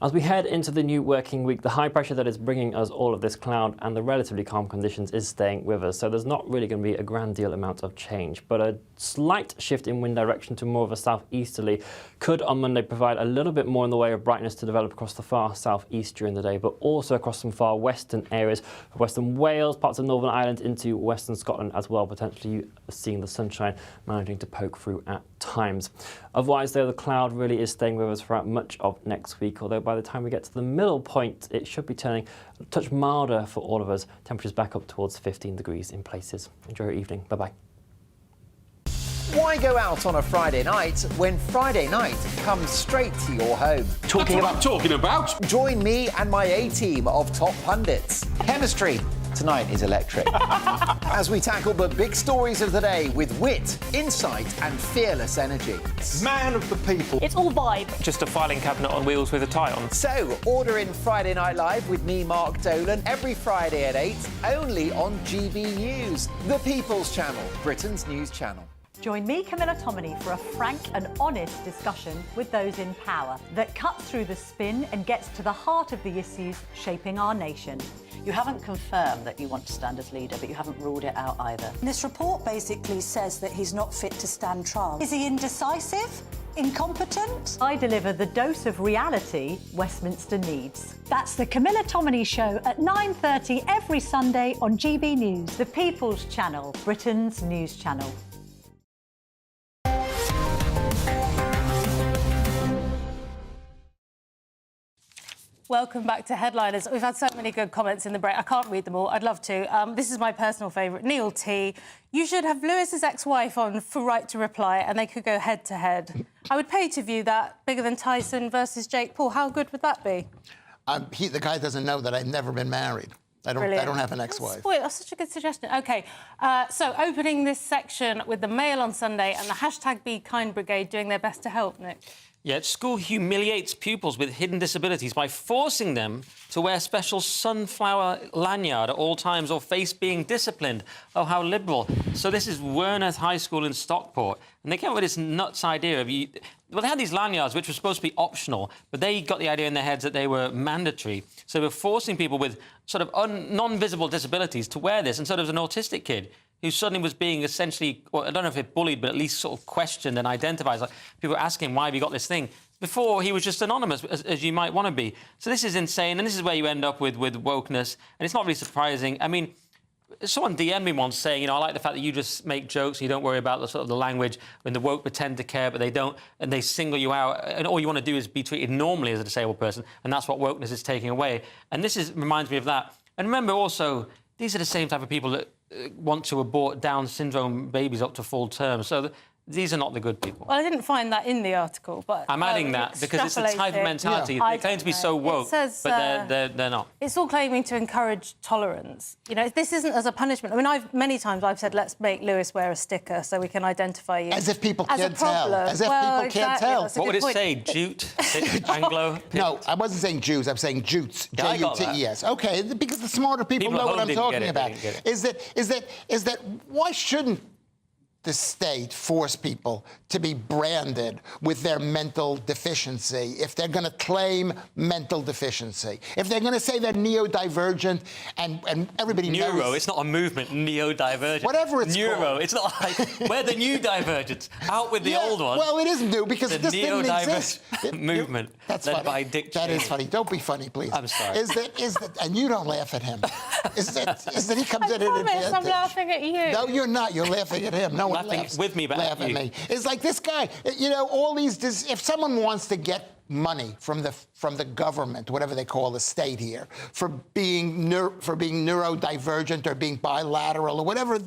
As we head into the new working week, the high pressure that is bringing us all of this cloud and the relatively calm conditions is staying with us. So there's not really going to be a grand deal amount of change, but a slight shift in wind direction to more of a southeasterly could on Monday provide a little bit more in the way of brightness to develop across the far southeast during the day, but also across some far western areas of Western Wales, parts of Northern Ireland into Western Scotland as well, potentially seeing the sunshine managing to poke through at times. Otherwise, though, the cloud really is staying with us throughout much of next week, although by the time we get to the middle point, it should be turning a touch milder for all of us. Temperatures back up towards 15 degrees in places. Enjoy your evening. Bye-bye. Why go out on a Friday night when Friday night comes straight to your home? Talking about? Join me and my A-team of top pundits. Chemistry tonight is electric. As we tackle the big stories of the day with wit, insight and fearless energy. Man of the people. It's all vibe. Just a filing cabinet on wheels with a tie on. So, order in Friday Night Live with me, Mark Dolan, every Friday at 8, only on GB News, the People's Channel, Britain's news channel. Join me, Camilla Tominey, for a frank and honest discussion with those in power that cuts through the spin and gets to the heart of the issues shaping our nation. You haven't confirmed that you want to stand as leader, but you haven't ruled it out either. This report basically says that he's not fit to stand trial. Is he indecisive? Incompetent? I deliver the dose of reality Westminster needs. That's the Camilla Tominey Show at 9:30 every Sunday on GB News, the People's Channel, Britain's news channel. Welcome back to Headliners. We've had so many good comments in the break. I can't read them all. I'd love to. This is my personal favourite, Neil T. You should have Lewis's ex-wife on for Right to Reply and they could go head-to-head. I would pay to view that, bigger than Tyson versus Jake Paul. How good would that be? The guy doesn't know that I've never been married. I don't have an ex-wife. That's such a good suggestion. OK, so opening this section with the Mail on Sunday and the hashtag Be Kind Brigade doing their best to help, Nick. Yeah, school humiliates pupils with hidden disabilities by forcing them to wear special sunflower lanyard at all times or face being disciplined. Oh, how liberal. So this is Werneth High School in Stockport, and they came up with this nuts idea of well, they had these lanyards which were supposed to be optional, but they got the idea in their heads that they were mandatory. So they were forcing people with sort of non-visible disabilities to wear this, and so there was an autistic kid who suddenly was being essentially, well, I don't know if it bullied, but at least sort of questioned and identified. Like, people were asking him, why have you got this thing? Before, he was just anonymous, as you might want to be. So this is insane, and this is where you end up with wokeness, and it's not really surprising. I mean, someone DM'd me once saying, I like the fact that you just make jokes, you don't worry about the sort of the language, when the woke pretend to care, but they don't, and they single you out, and all you want to do is be treated normally as a disabled person, and that's what wokeness is taking away. And this reminds me of that. And remember also, these are the same type of people that want to abort Down syndrome babies up to full term. So these are not the good people. Well, I didn't find that in the article, but... I'm adding that because it's a type of mentality. They claim to be so woke, but they're not. It's all claiming to encourage tolerance. This isn't as a punishment. I mean, many times I've said, let's make Lewis wear a sticker so we can identify you. As if people can't tell. As if people can't tell. What would it say? Jute? Anglo? No, I wasn't saying Jews. I'm saying jutes. J-U-T-E-S. OK, because the smarter people know what I'm talking about. Is that why shouldn't the state force people to be branded with their mental deficiency if they're going to claim mental deficiency? If they're going to say they're neurodivergent and everybody knows... Neuro, it's not a movement, neurodivergent. Whatever it's called. It's not like, we're the new divergents. Out with the old one. Well, it isn't new because this didn't exist. Movement That's led funny. by Dick That Cheney. is funny. Don't be funny, please. I'm sorry. Is that, and you don't laugh at him. Is that he comes in and... I'm laughing at you. No, you're not. You're laughing at him. No one laughs with me, but laugh at me. It's like this guy, all these... If someone wants to get money from the government, whatever they call the state here, for being neurodivergent or being bilateral or whatever...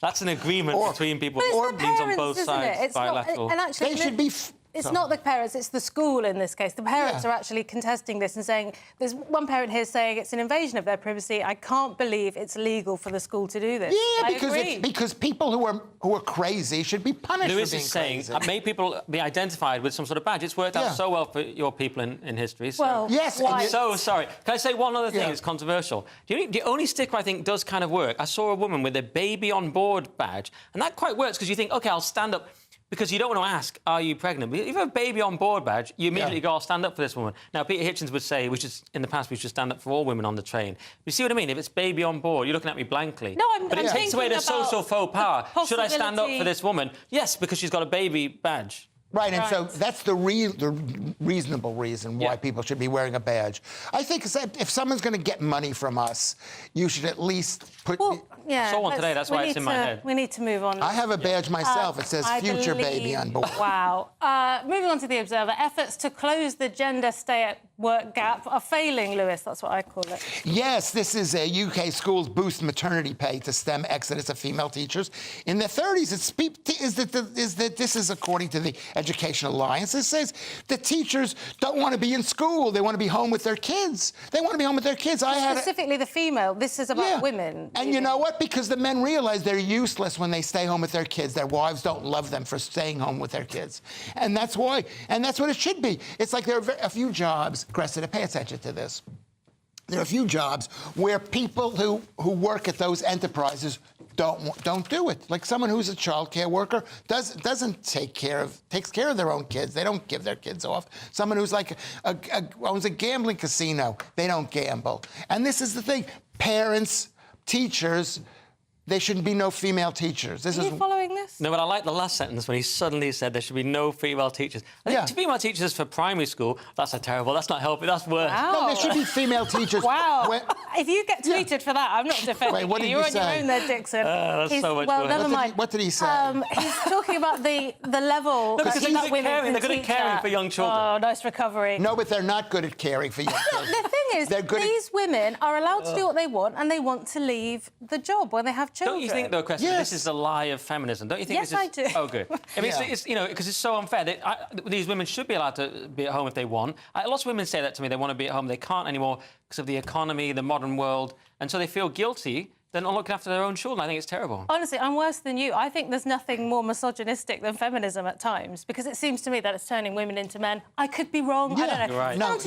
That's an agreement between people. Or means on both sides. It's bilateral. Not, and actually, they should be... It's not the parents, it's the school in this case. The parents are actually contesting this and saying... There's one parent here saying it's an invasion of their privacy. I can't believe it's legal for the school to do this. Yeah, because people who are crazy should be punished Lewis for being is saying, crazy. make people be identified with some sort of badge. It's worked out so well for your people in history. So. Well, yes. I'm so sorry. Can I say one other thing that's controversial? The only sticker I think does kind of work, I saw a woman with a baby on board badge, and that quite works because you think, OK, I'll stand up... because you don't want to ask, are you pregnant? But if you have a baby on board badge, you immediately go, I'll stand up for this woman. Now, Peter Hitchens would say, in the past, we should stand up for all women on the train. You see what I mean? If it's baby on board, you're looking at me blankly. No, but it takes away the social faux pas. Should I stand up for this woman? Yes, because she's got a baby badge. Right, and so that's the reasonable reason why people should be wearing a badge. I think if someone's going to get money from us, you should at least put... Yeah, I saw one today, that's why it's in my head. We need to move on. I have a badge myself. It says future baby on board. Wow. Moving on to The Observer. Efforts to close the gender stay-at-work gap are failing, Lewis. That's what I call it. Yes, this is a UK schools boost maternity pay to stem exodus of female teachers. In their 30s, this is according to the Education Alliance. It says the teachers don't want to be in school. They want to be home with their kids. They want to be home with their kids. Specifically the female. This is about women. And you know what? Because the men realize they're useless when they stay home with their kids. Their wives don't love them for staying home with their kids. And that's why. And that's what it should be. It's like there are a few jobs, Cressida, pay attention to this. There are a few jobs where people who work at those enterprises don't do it. Like someone who's a child care worker takes care of their own kids. They don't give their kids off. Someone who's like owns a gambling casino, they don't gamble. And this is the thing. Parents, teachers, there shouldn't be no female teachers. Are you following this? No, but I like the last sentence when he suddenly said there should be no female teachers. I think female teachers for primary school, that's not helping, that's worse. Wow. No, there should be female teachers. Wow. If you get tweeted for that, I'm not defending you. What did You're you on your say? own there, Dixon. That's so much well, worse. never mind. What did he say? He's talking about the level because that women can they're good at teach caring at. for young children. Oh, nice recovery. No, but they're not good at caring for young children. The thing is, these women are allowed to do what they want, and they want to leave the job when they have children. Don't you think, though, Cressida, this is the lie of feminism? Don't you think Yes, this is... I do. Oh, good. I mean, it's you know, because it's so unfair. These women should be allowed to be at home if they want. Lots of women say that to me. They want to be at home. They can't anymore because of the economy, the modern world. And so they feel guilty. They're not looking after their own children. I think it's terrible. Honestly, I'm worse than you. I think there's nothing more misogynistic than feminism at times, because it seems to me that it's turning women into men. I could be wrong. I don't know. You're right. No,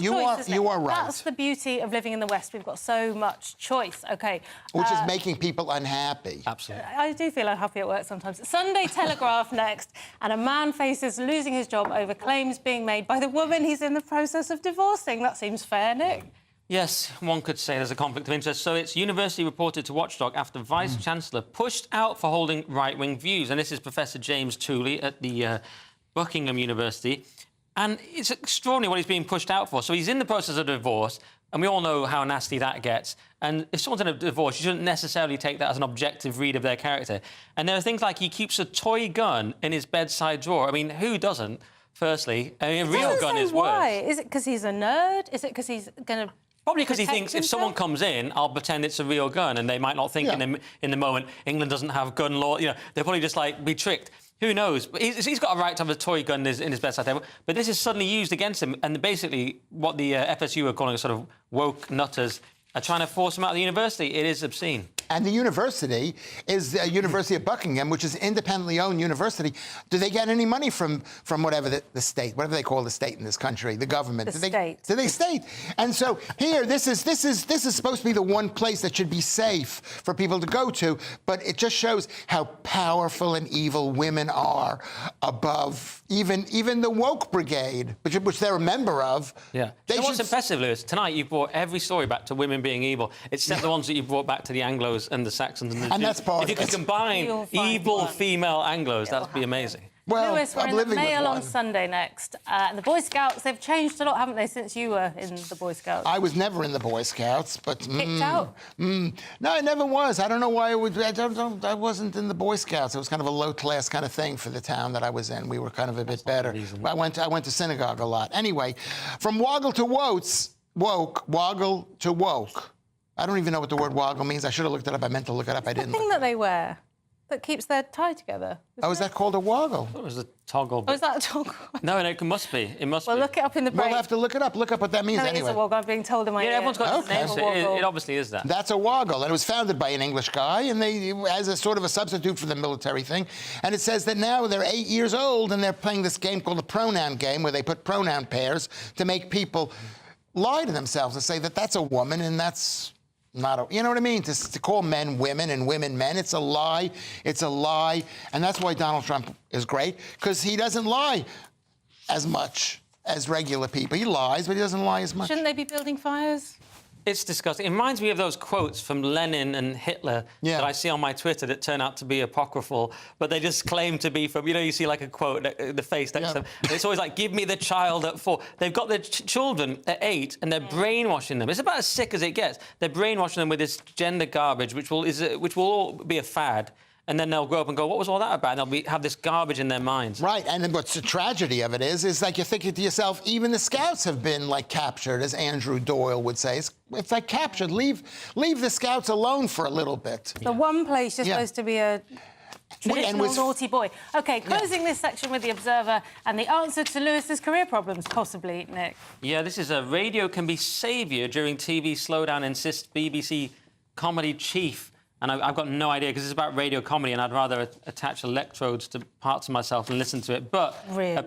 you are right. That's the beauty of living in the West. We've got so much choice. OK. Which is making people unhappy. Absolutely. I do feel unhappy at work sometimes. Sunday Telegraph next, and a man faces losing his job over claims being made by the woman he's in the process of divorcing. That seems fair, Nick. Yes, one could say there's a conflict of interest. So it's university reported to Watchdog after Vice-Chancellor pushed out for holding right-wing views. And this is Professor James Tooley at the Buckingham University. And it's extraordinary what he's being pushed out for. So he's in the process of divorce, and we all know how nasty that gets. And if someone's in a divorce, you shouldn't necessarily take that as an objective read of their character. And there are things like he keeps a toy gun in his bedside drawer. I mean, who doesn't, firstly? I mean, a real gun is why. worse. Is it because he's a nerd? Is it because he's going to... Probably because he thinks if someone comes in, I'll pretend it's a real gun, and they might not think in the moment England doesn't have gun law. You know, they'll probably just like be tricked. Who knows? But he's got a right to have a toy gun in his bedside table. But this is suddenly used against him, and basically what the FSU are calling a sort of woke nutters are trying to force him out of the university. It is obscene. And the university is the University of Buckingham, which is an independently owned university. Do they get any money from whatever the state, whatever they call the state in this country, the government? Do they state? And so here, this is supposed to be the one place that should be safe for people to go to, but it just shows how powerful and evil women are above even the woke brigade, which they're a member of. Yeah. What's impressive, Lewis? Tonight you've brought every story back to women being evil, except the ones that you brought back to the Anglos and the Saxons and the Jews. That's part If you could combine evil female Anglos, that'd be amazing. Well, Lewis, we're in the Mail on Sunday next. The Boy Scouts, they've changed a lot, haven't they, since you were in the Boy Scouts? I was never in the Boy Scouts, but... Kicked out? No, I never was. I don't know why I wasn't in the Boy Scouts. It was kind of a low-class kind of thing for the town that I was in. We were kind of a bit better. I went to synagogue a lot. Anyway, from woggle to woggle to woke. I don't even know what the word woggle means. I should have looked it up. I meant to look it up. I didn't. The thing that they wear that keeps their tie together. Oh, is that called a woggle? It was a toggle. Oh, is that a toggle? No, it must be. It must be. Well, look it up in the break. We'll have to look it up. Look up what that means no, anyway. It is a woggle. I'm being told in my ear. Everyone's got names. It obviously is that. That's a woggle, and it was founded by an English guy, and as a sort of a substitute for the military thing. And it says that now they're 8 years old, and they're playing this game called the pronoun game, where they put pronoun pairs to make people lie to themselves and say that that's a woman and that's you know what I mean? To call men women and women men, it's a lie. It's a lie. And that's why Donald Trump is great, because he doesn't lie as much as regular people. He lies, but he doesn't lie as much. Shouldn't they be building fires? It's disgusting. It reminds me of those quotes from Lenin and Hitler that I see on my Twitter that turn out to be apocryphal, but they just claim to be from, you see like a quote, the face next to them. And it's always like, give me the child at 4. They've got their children at 8 and they're brainwashing them. It's about as sick as it gets. They're brainwashing them with this gender garbage, which will all be a fad. And then they'll grow up and go, what was all that about? And they'll have this garbage in their minds. Right, and then what's the tragedy of it is like you're thinking to yourself, even the Scouts have been like captured, as Andrew Doyle would say. It's like captured. Leave the Scouts alone for a little bit. The one place you're supposed to be a traditional naughty boy. OK, closing this section with The Observer and the answer to Lewis's career problems, possibly, Nick. Yeah, this is a radio can be saviour during TV slowdown, insists BBC comedy chief. And I've got no idea, because it's about radio comedy, and I'd rather attach electrodes to parts of myself and listen to it. But really?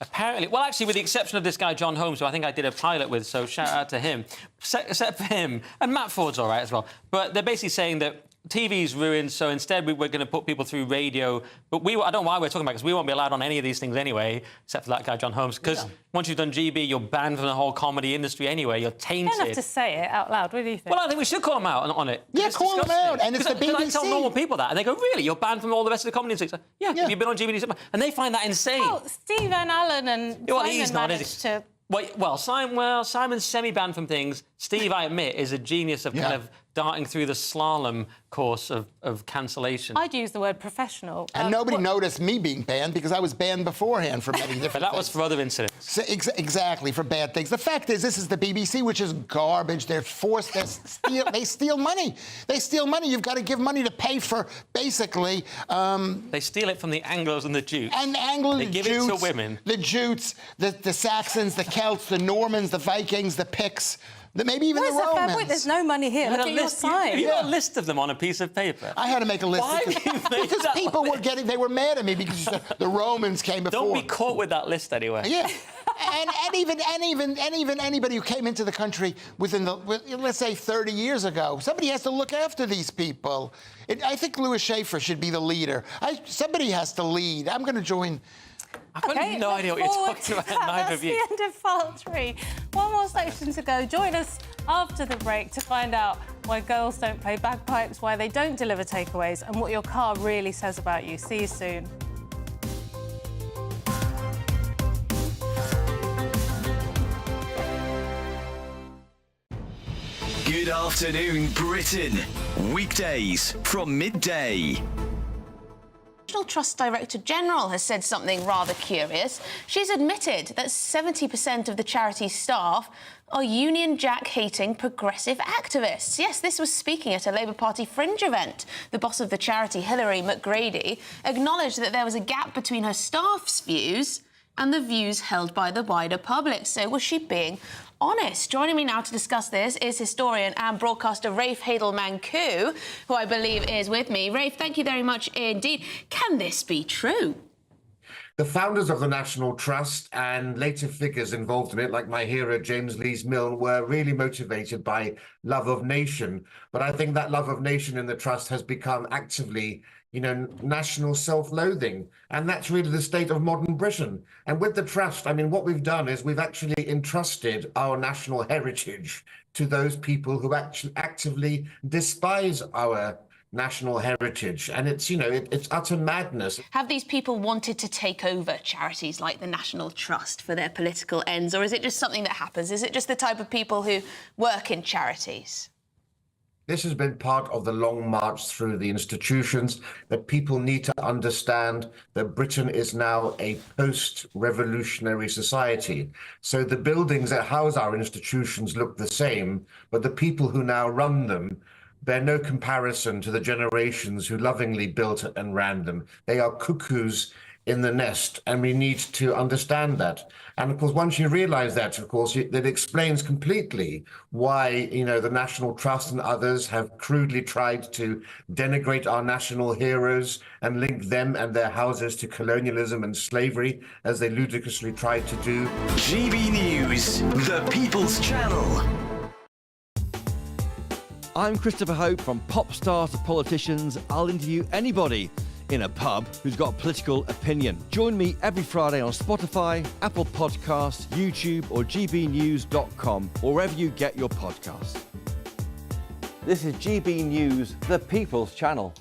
Apparently, well, actually, with the exception of this guy, John Holmes, who I think I did a pilot with, so shout out to him, except for him. And Matt Ford's all right as well. But they're basically saying that TV's ruined, so instead we're going to put people through radio. But I don't know why we're talking about it, because we won't be allowed on any of these things anyway, except for that guy, John Holmes, because once you've done GB, you're banned from the whole comedy industry anyway. You're tainted. You don't have to say it out loud, what do you think? Well, I think we should call them out on it. Yeah, call them out, and it's the BBC. I tell normal people that, and they go, really? You're banned from all the rest of the comedy industry? Yeah, you've been on GB News. And they find that insane. Oh, Steve Van Allen and Simon managed to... Well, Simon's semi-banned from things. Steve, I admit, is a genius of kind of darting through the slalom course of cancellation. I'd use the word professional. And nobody noticed me being banned, because I was banned beforehand for many different But that was for other incidents. So, exactly, for bad things. The fact is, this is the BBC, which is garbage. They're forced to steal. They steal money. They steal money. You've got to give money to pay for, basically... they steal it from the Anglos and the Jutes. And the Anglos, they give it to women. The Jutes, the Saxons, the Celts, the Normans, the Vikings, the Picts... Maybe even the Romans. Fair point. There's no money here. Look at your side. You got a list of them on a piece of paper. I had to make a list. Why because people were they were mad at me because the Romans came before. Don't be caught with that list anyway. Yeah. and even anybody who came into the country within let's say 30 years ago, somebody has to look after these people. I think Louis Schaefer should be the leader. Somebody has to lead. I'm going to join. I've got no idea what you're talking about, neither of you. That's the end of part 3. One more section to go. Join us after the break to find out why girls don't play bagpipes, why they don't deliver takeaways, and what your car really says about you. See you soon. Good afternoon, Britain. Weekdays from midday. National Trust Director General has said something rather curious. She's admitted that 70% of the charity's staff are Union Jack-hating progressive activists. Yes, this was speaking at a Labour Party fringe event. The boss of the charity, Hilary McGrady, acknowledged that there was a gap between her staff's views and the views held by the wider public. So was she being honest? Joining me now to discuss this is historian and broadcaster Rafe Hadel-Mankoo, who I believe is with me. Rafe, thank you very much indeed. Can this be true? The founders of the National Trust and later figures involved in it, like my hero James Lees-Milne, were really motivated by love of nation. But I think that love of nation in the Trust has become actively, national self-loathing. And that's really the state of modern Britain. And with the Trust, I mean, what we've done is we've actually entrusted our national heritage to those people who actually actively despise our national heritage. And it's, it's utter madness. Have these people wanted to take over charities like the National Trust for their political ends, or is it just something that happens? Is it just the type of people who work in charities? This has been part of the long march through the institutions, that people need to understand that Britain is now a post-revolutionary society. So the buildings that house our institutions look the same, but the people who now run them bear no comparison to the generations who lovingly built and ran them. They are cuckoos in the nest, and we need to understand that. And of course, once you realize that, of course, that explains completely why, the National Trust and others have crudely tried to denigrate our national heroes and link them and their houses to colonialism and slavery, as they ludicrously tried to do. GB News, the People's Channel. I'm Christopher Hope. From pop stars to politicians, I'll interview anybody in a pub who's got a political opinion. Join me every Friday on Spotify, Apple Podcasts, YouTube or gbnews.com, or wherever you get your podcasts. This is GB News, the People's Channel.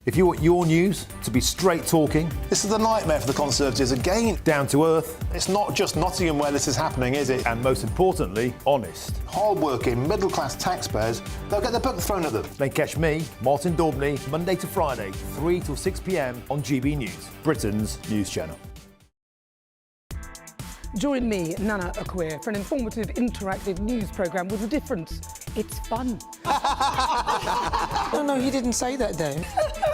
If you want your news to be straight talking, this is a nightmare for the Conservatives again. Down to earth. It's not just Nottingham where this is happening, is it? And most importantly, honest. Hard-working, middle-class taxpayers, they'll get their book thrown at them. They catch me, Martin Daubney, Monday to Friday, 3 till 6 p.m. on GB News, Britain's news channel. Join me, Nana Akwe, for an informative, interactive news programme with a difference. It's fun. No, he didn't say that, though.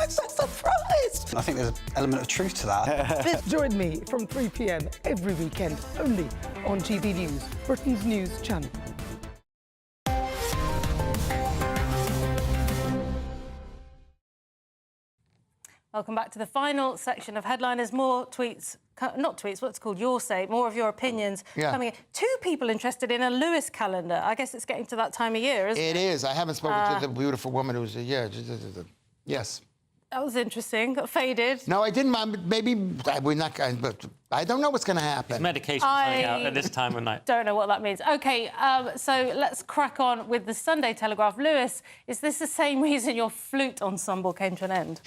I'm so surprised. I think there's an element of truth to that. Join me from 3 p.m. every weekend, only on GB News, Britain's news channel. Welcome back to the final section of Headliners. More tweets, not tweets, what's called Your Say, more of your opinions coming in. 2 people interested in a Lewis calendar. I guess it's getting to that time of year, isn't it? It is. I haven't spoken to the beautiful woman who's, yes. That was interesting. Got faded. No, I didn't. Maybe we're not going, but I don't know what's going to happen. Medication coming out at this time of night. Don't know what that means. OK, so let's crack on with the Sunday Telegraph. Lewis, is this the same reason your flute ensemble came to an end?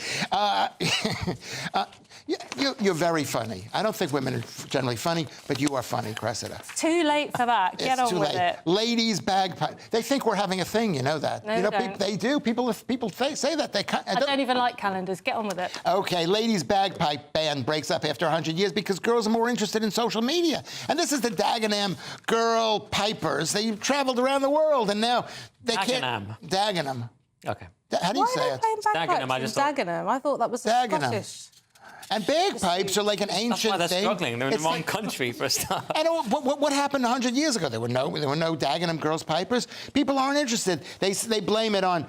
You're very funny. I don't think women are generally funny, but you are funny, Cressida. It's too late for that. Get on with it. Ladies' bagpipe. They think we're having a thing, you know that. No, you know, they don't. They do. People say that. They can't. I don't even like calendars. Get on with it. OK, ladies' bagpipe band breaks up after 100 years because girls are more interested in social media. And this is the Dagenham girl pipers. They travelled around the world, and now they can't... Dagenham. OK. How do you say it? Dagenham. I thought that was Scottish. And bagpipes are like an ancient thing. That's why they're struggling. They're in the wrong country for a start. And what happened 100 years ago? There were no Dagenham girls pipers. People aren't interested. They blame it on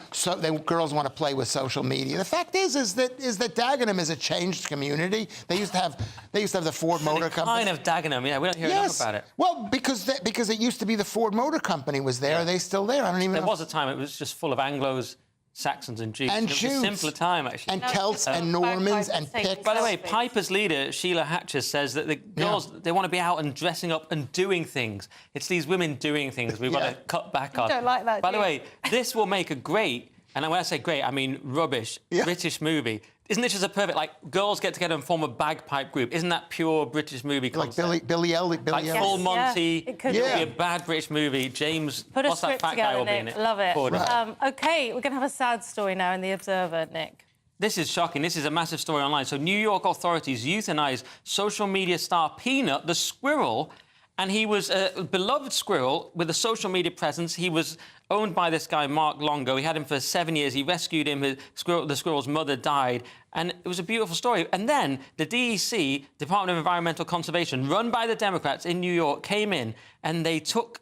girls want to play with social media. The fact is that Dagenham is a changed community. They used to have the Ford Motor Company. Kind of Dagenham, yeah. We don't hear enough about it. Well, because it used to be the Ford Motor Company was there. Are they still there? I don't even know. There was a time it was just full of Anglos, Saxons and Jews. And it was Jews. a simpler time, actually. And Celts and Normans and Picts. By the way, Piper's leader, Sheila Hatcher, says that the girls, they want to be out and dressing up and doing things. It's these women doing things we've got to cut back on. You don't like that, By the way, this will make a great, and when I say great, I mean rubbish, British movie. Isn't this just a perfect, girls get together and form a bagpipe group? Isn't that pure British movie concept? Like Billy Elliot. Full Monty. It could be a bad British movie. James, Put a what's that script fat guy will be together, in Nick. it? Love it. Right. OK, we're going to have a sad story now in The Observer, Nick. This is shocking. This is a massive story online. So New York authorities euthanized social media star Peanut, the squirrel, and he was a beloved squirrel with a social media presence. He was owned by this guy, Mark Longo. He had him for 7 years. He rescued him. The squirrel's mother died. And it was a beautiful story. And then the DEC, Department of Environmental Conservation, run by the Democrats in New York, came in and they took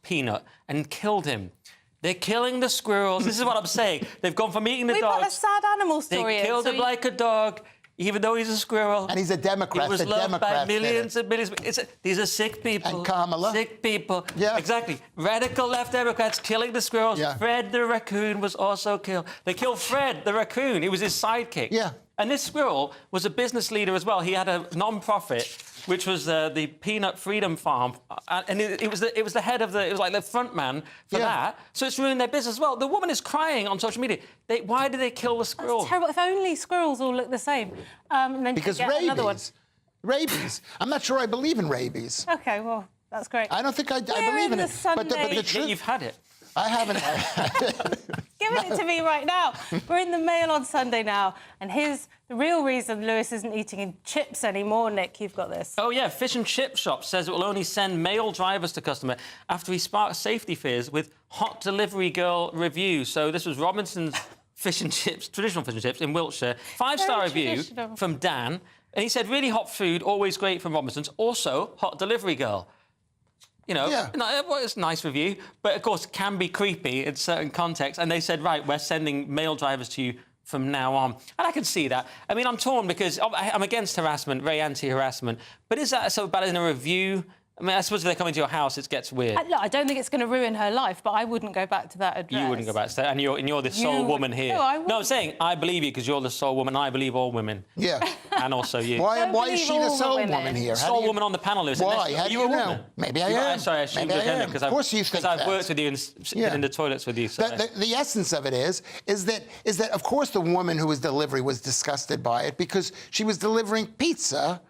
Peanut and killed him. They're killing the squirrels. This is what I'm saying. They've gone from eating the dogs. We've got a sad animal story. They killed him like a dog. Even though he's a squirrel. And he's a Democrat. He was loved by millions and millions. These are sick people. And Kamala. Sick people. Yeah. Exactly. Radical left Democrats killing the squirrels. Yeah. Fred the raccoon was also killed. They killed Fred the raccoon. He was his sidekick. Yeah. And this squirrel was a business leader as well. He had a non-profit, which was the Peanut Freedom Farm, and it was the head of it was like the front man for that. So it's ruined their business as well. The woman is crying on social media. Why did they kill the squirrel? That's terrible. If only squirrels all look the same. And then because rabies. Another one. Rabies. I'm not sure I believe in rabies. OK, well, that's great. I don't think I believe in it. But the truth, you've had it. I haven't. Giving it to me right now. We're in the Mail on Sunday now, and here's the real reason Lewis isn't eating chips anymore. Nick, you've got this. Oh, yeah. Fish and chip shop says it will only send male drivers to customer after he sparked safety fears with hot delivery girl review. So this was Robinson's fish and chips, traditional fish and chips in Wiltshire. 5-star review from Dan. And he said, really hot food, always great from Robinson's. Also, hot delivery girl. You know, it's a nice review, but of course can be creepy in certain contexts. And they said, right, we're sending male drivers to you from now on. And I can see that. I mean, I'm torn because I'm against harassment, very anti-harassment. But is that so bad in a review I mean, I suppose if they come into your house, it gets weird. Look, I don't think it's going to ruin her life, but I wouldn't go back to that address. You wouldn't go back to that, and you're the sole woman here. No, I wouldn't. No, I'm saying I believe you because you're the sole woman. I believe all women. Yeah. And also you. Why is she the sole woman here? Sole woman on the panel, Lewis. Why? How do you know? Maybe I am. Sorry, I shouldn't Maybe I am. because Of course you think I've that. worked with you and been in the toilets with you. So. The essence of it is that of course the woman who was delivering was disgusted by it because she was delivering pizza.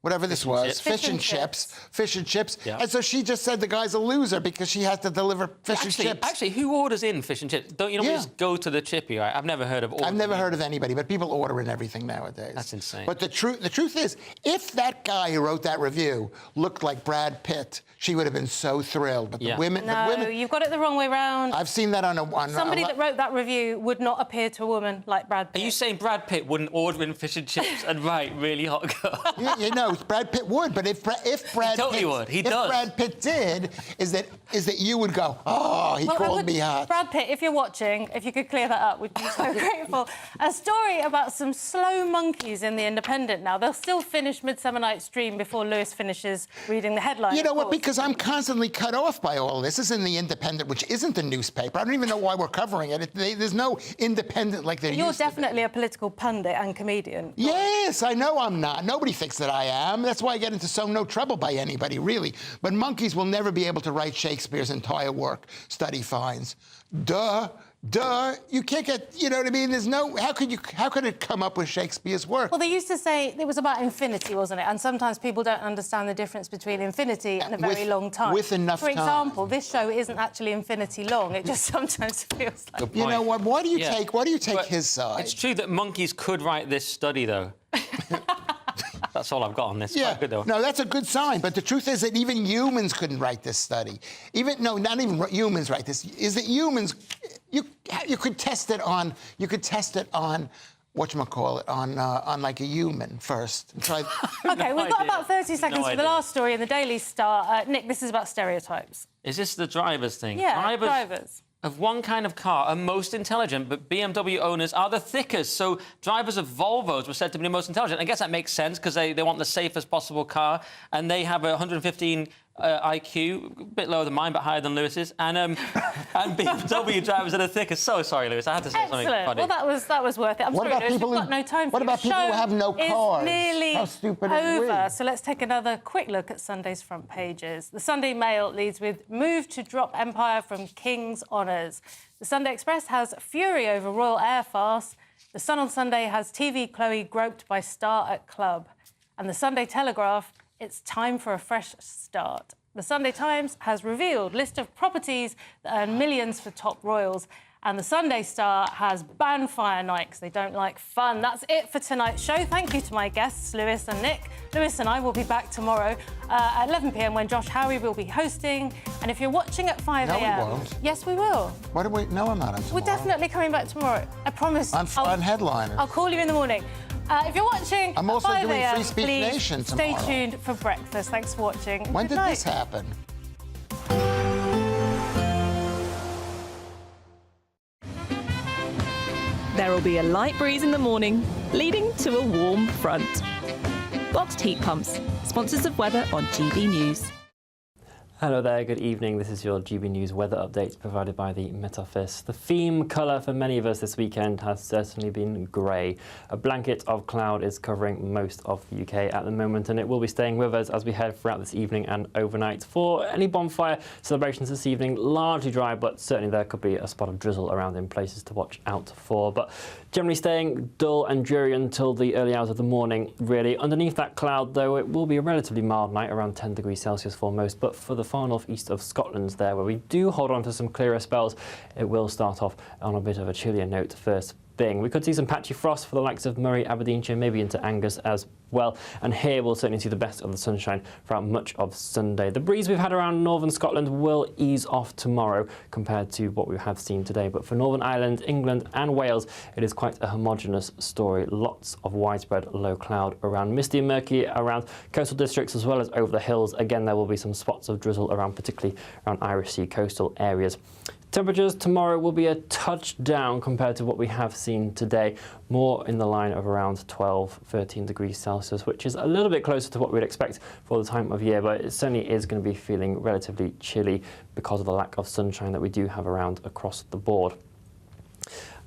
Whatever this was, fish and chips. Yeah. And so she just said the guy's a loser because she had to deliver fish and chips. Actually, who orders in fish and chips? Don't you know we just go to the chippy, right? I've never heard of ordering. I've never heard of anybody, but people order in everything nowadays. That's insane. But the truth is, if that guy who wrote that review looked like Brad Pitt, she would have been so thrilled. But the women... you've got it the wrong way round. I've seen that on Somebody that wrote that review would not appear to a woman like Brad Pitt. Are you saying Brad Pitt wouldn't order in fish and chips and write really hot girl? You know, Brad Pitt would, but if Brad totally would. He does. If Brad Pitt did, is that you would go, oh, he called me hot. Brad Pitt, if you're watching, if you could clear that up, we'd be so grateful. A story about some slow monkeys in The Independent now. They'll still finish Midsummer Night's Dream before Lewis finishes reading the headline. You know what? Because I'm constantly cut off by all this. This is in The Independent, which isn't a newspaper. I don't even know why we're covering it. There's no Independent like there used to be. You're definitely a political pundit and comedian. Yes, I know I'm not. Nobody thinks that I am. That's why I get into no trouble by anybody, really. But monkeys will never be able to write Shakespeare's entire work, Study finds. Duh. You can't get, you know what I mean? There's no, how could it come up with Shakespeare's work? Well, they used to say it was about infinity, wasn't it? And sometimes people don't understand the difference between infinity and a very long time. With enough time. For example, this show isn't actually infinity long. It just sometimes feels like... You know what? Why do you take his side? It's true that monkeys could write this study, though. That's all I've got on this. Yeah, good, though. No, that's a good sign. But the truth is that even humans couldn't write this study. Not even humans write this. Is that humans? You could test it on. You could test it on. Whatchamacallit, on like a human first. OK, we've got about 30 seconds for the last story in the Daily Star. Nick, this is about stereotypes. Is this the drivers thing? Yeah, drivers. Of one kind of car are most intelligent, but BMW owners are the thickest. So drivers of Volvos were said to be the most intelligent. I guess that makes sense because they want the safest possible car, and they have a 115 IQ, a bit lower than mine, but higher than Lewis's. And BMW drivers are the thickest. So sorry, Lewis, I had to say something funny. Well, that was worth it. I'm sorry, Lewis, we've got no time for What about people who have no cars? It's nearly How stupid over. is we? So let's take another quick look at Sunday's front pages. The Sunday Mail leads with move to drop Empire from King's honours. The Sunday Express has fury over royal air farce. The Sun on Sunday has TV Chloe groped by star at club. And the Sunday Telegraph, it's time for a fresh start. The Sunday Times has revealed list of properties that earn millions for top royals. And the Sunday Star has banned fire night because they don't like fun. That's it for tonight's show. Thank you to my guests, Lewis and Nick. Lewis and I will be back tomorrow at 11 p.m. when Josh Howie will be hosting. And if you're watching at 5 a.m... No, we won't. Yes, we will. What do we... No, I'm not on tomorrow. We're definitely coming back tomorrow. I promise. I'm headliner. I'll call you in the morning. If you're watching I'm also at 5 doing a.m, Free Speech please Nation tomorrow. stay tuned for breakfast. Thanks for watching. When Good did night. this happen? There will be a light breeze in the morning, leading to a warm front. Boxed heat pumps, sponsors of weather on GB News. Hello there, good evening. This is your GB News weather update provided by the Met Office. The theme colour for many of us this weekend has certainly been grey. A blanket of cloud is covering most of the UK at the moment, and it will be staying with us as we head throughout this evening and overnight. For any bonfire celebrations this evening, largely dry, but certainly there could be a spot of drizzle around in places to watch out for. But generally staying dull and dreary until the early hours of the morning, really. Underneath that cloud, though, it will be a relatively mild night, around 10 degrees Celsius for most, but for the far north-east of Scotland there, where we do hold on to some clearer spells, it will start off on a bit of a chillier note first thing. We could see some patchy frost for the likes of Murray, Aberdeenshire, maybe into Angus as well, and here we'll certainly see the best of the sunshine throughout much of Sunday. The breeze we've had around northern Scotland will ease off tomorrow compared to what we have seen today, but for Northern Ireland, England and Wales, it is quite a homogenous story. Lots of widespread low cloud around, misty and murky around coastal districts as well as over the hills. Again, there will be some spots of drizzle around, particularly around Irish Sea coastal areas. Temperatures tomorrow will be a touch down compared to what we have seen today. more in the line of around 12, 13 degrees Celsius, which is a little bit closer to what we'd expect for the time of year, but it certainly is going to be feeling relatively chilly because of the lack of sunshine that we do have around across the board.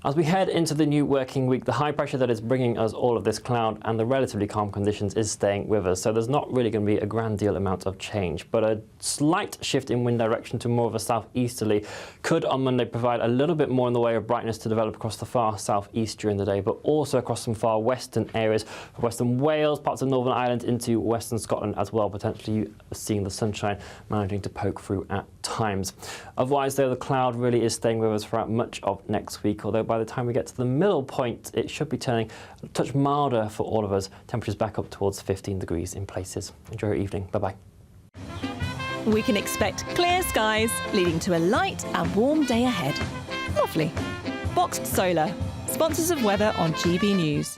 As we head into the new working week, the high pressure that is bringing us all of this cloud and the relatively calm conditions is staying with us. So there's not really going to be a grand deal amount of change, but a slight shift in wind direction to more of a southeasterly could on Monday provide a little bit more in the way of brightness to develop across the far southeast during the day, but also across some far western areas of Western Wales, parts of Northern Ireland into Western Scotland as well, potentially seeing the sunshine managing to poke through at times. Otherwise, though, the cloud really is staying with us throughout much of next week, although by the time we get to the middle point, it should be turning a touch milder for all of us. Temperatures back up towards 15 degrees in places. Enjoy your evening. Bye-bye. We can expect clear skies, leading to a light and warm day ahead. Lovely. Boxed Solar, sponsors of weather on GB News.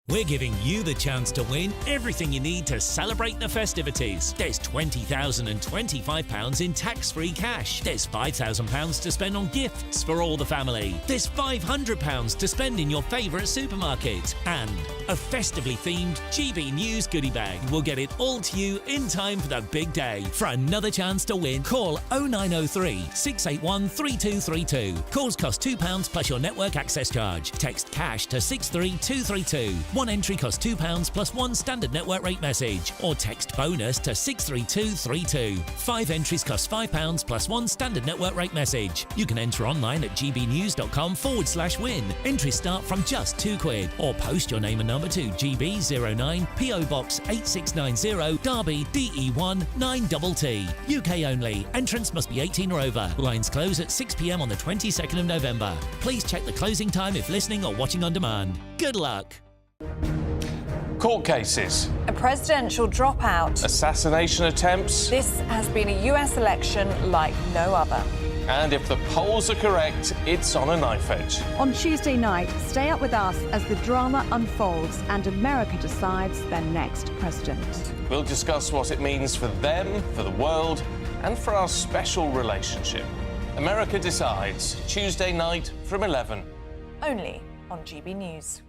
We're giving you the chance to win everything you need to celebrate the festivities. There's £20,025 in tax-free cash. There's £5,000 to spend on gifts for all the family. There's £500 to spend in your favourite supermarket. And a festively themed GB News goodie bag. We'll get it all to you in time for the big day. For another chance to win, call 0903 681 3232. Calls cost £2 plus your network access charge. Text cash to 63232. One entry costs £2 plus one standard network rate message, or text bonus to 63232. 5 entries cost £5 plus one standard network rate message. You can enter online at gbnews.com/win. Entries start from just £2, or post your name and number to GB09 PO Box 8690 Derby DE1 9TT. UK only. Entrance must be 18 or over. Lines close at 6 p.m. on the 22nd of November. Please check the closing time if listening or watching on demand. Good luck. Court cases. A presidential dropout. Assassination attempts. This has been a US election like no other. And if the polls are correct, it's on a knife edge. On Tuesday night, stay up with us as the drama unfolds and America decides their next president. We'll discuss what it means for them, for the world, and for our special relationship. America Decides, Tuesday night from 11. Only on GB News.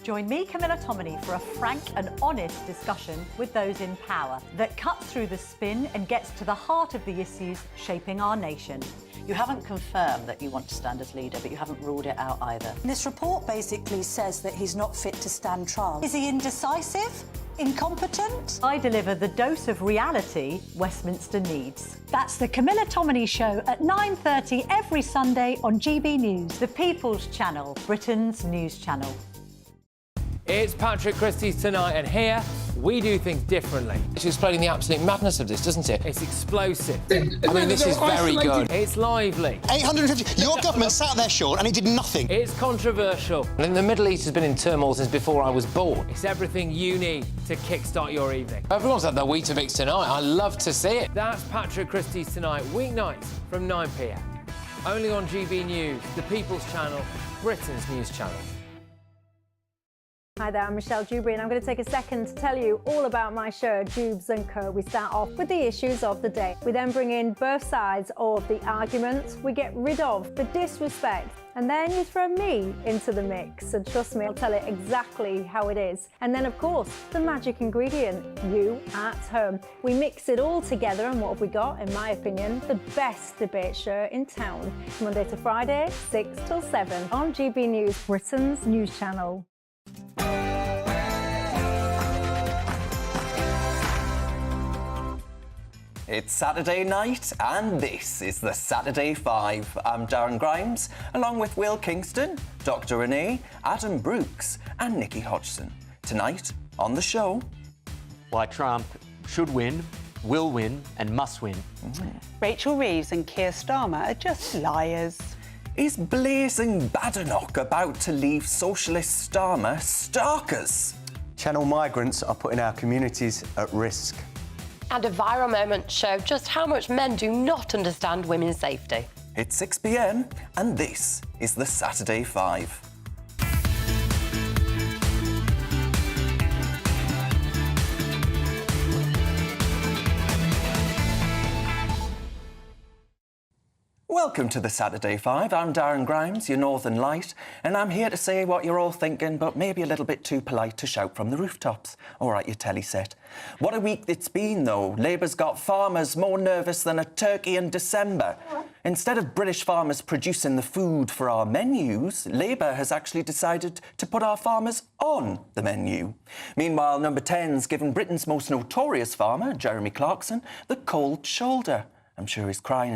Join me, Camilla Tominey, for a frank and honest discussion with those in power that cuts through the spin and gets to the heart of the issues shaping our nation. You haven't confirmed that you want to stand as leader, but you haven't ruled it out either. This report basically says that he's not fit to stand trial. Is he indecisive? Incompetent? I deliver the dose of reality Westminster needs. That's the Camilla Tominey Show at 9:30 every Sunday on GB News, the People's Channel, Britain's news channel. It's Patrick Christie's Tonight, and here we do things differently. It's explaining the absolute madness of this, doesn't it? It's explosive. I mean, this is very good. It's lively. 850. Your government sat there, Sean, and it did nothing. It's controversial. And the Middle East has been in turmoil since before I was born. It's everything you need to kickstart your evening. Everyone's had their Weetabix tonight. I love to see it. That's Patrick Christie's Tonight, weeknights from 9 p.m. Only on GB News, the People's Channel, Britain's news channel. Hi there, I'm Michelle Dewberry, and I'm going to take a second to tell you all about my show, Dubes & Co. We start off with the issues of the day. We then bring in both sides of the arguments. We get rid of the disrespect. And then you throw me into the mix. And trust me, I'll tell it exactly how it is. And then, of course, the magic ingredient, you at home. We mix it all together, and what have we got? In my opinion, the best debate show in town. Monday to Friday, 6 till 7 on GB News, Britain's news channel. It's Saturday night, and this is the Saturday 5. I'm Darren Grimes, along with Will Kingston, Dr. Renee, Adam Brooks, and Nikki Hodgson. Tonight on the show, why Trump should win, will win, and must win. Rachel Reeves and Keir Starmer are just liars. Is blazing Badenoch about to leave socialist Starmer starkers? Channel migrants are putting our communities at risk. And a viral moment showed just how much men do not understand women's safety. It's 6 p.m, and this is the Saturday 5. Welcome to the Saturday Five. I'm Darren Grimes, your Northern Light, and I'm here to say what you're all thinking, but maybe a little bit too polite to shout from the rooftops. All right, you telly set. What a week it's been, though. Labour's got farmers more nervous than a turkey in December. Instead of British farmers producing the food for our menus, Labour has actually decided to put our farmers on the menu. Meanwhile, Number 10's given Britain's most notorious farmer, Jeremy Clarkson, the cold shoulder. I'm sure he's crying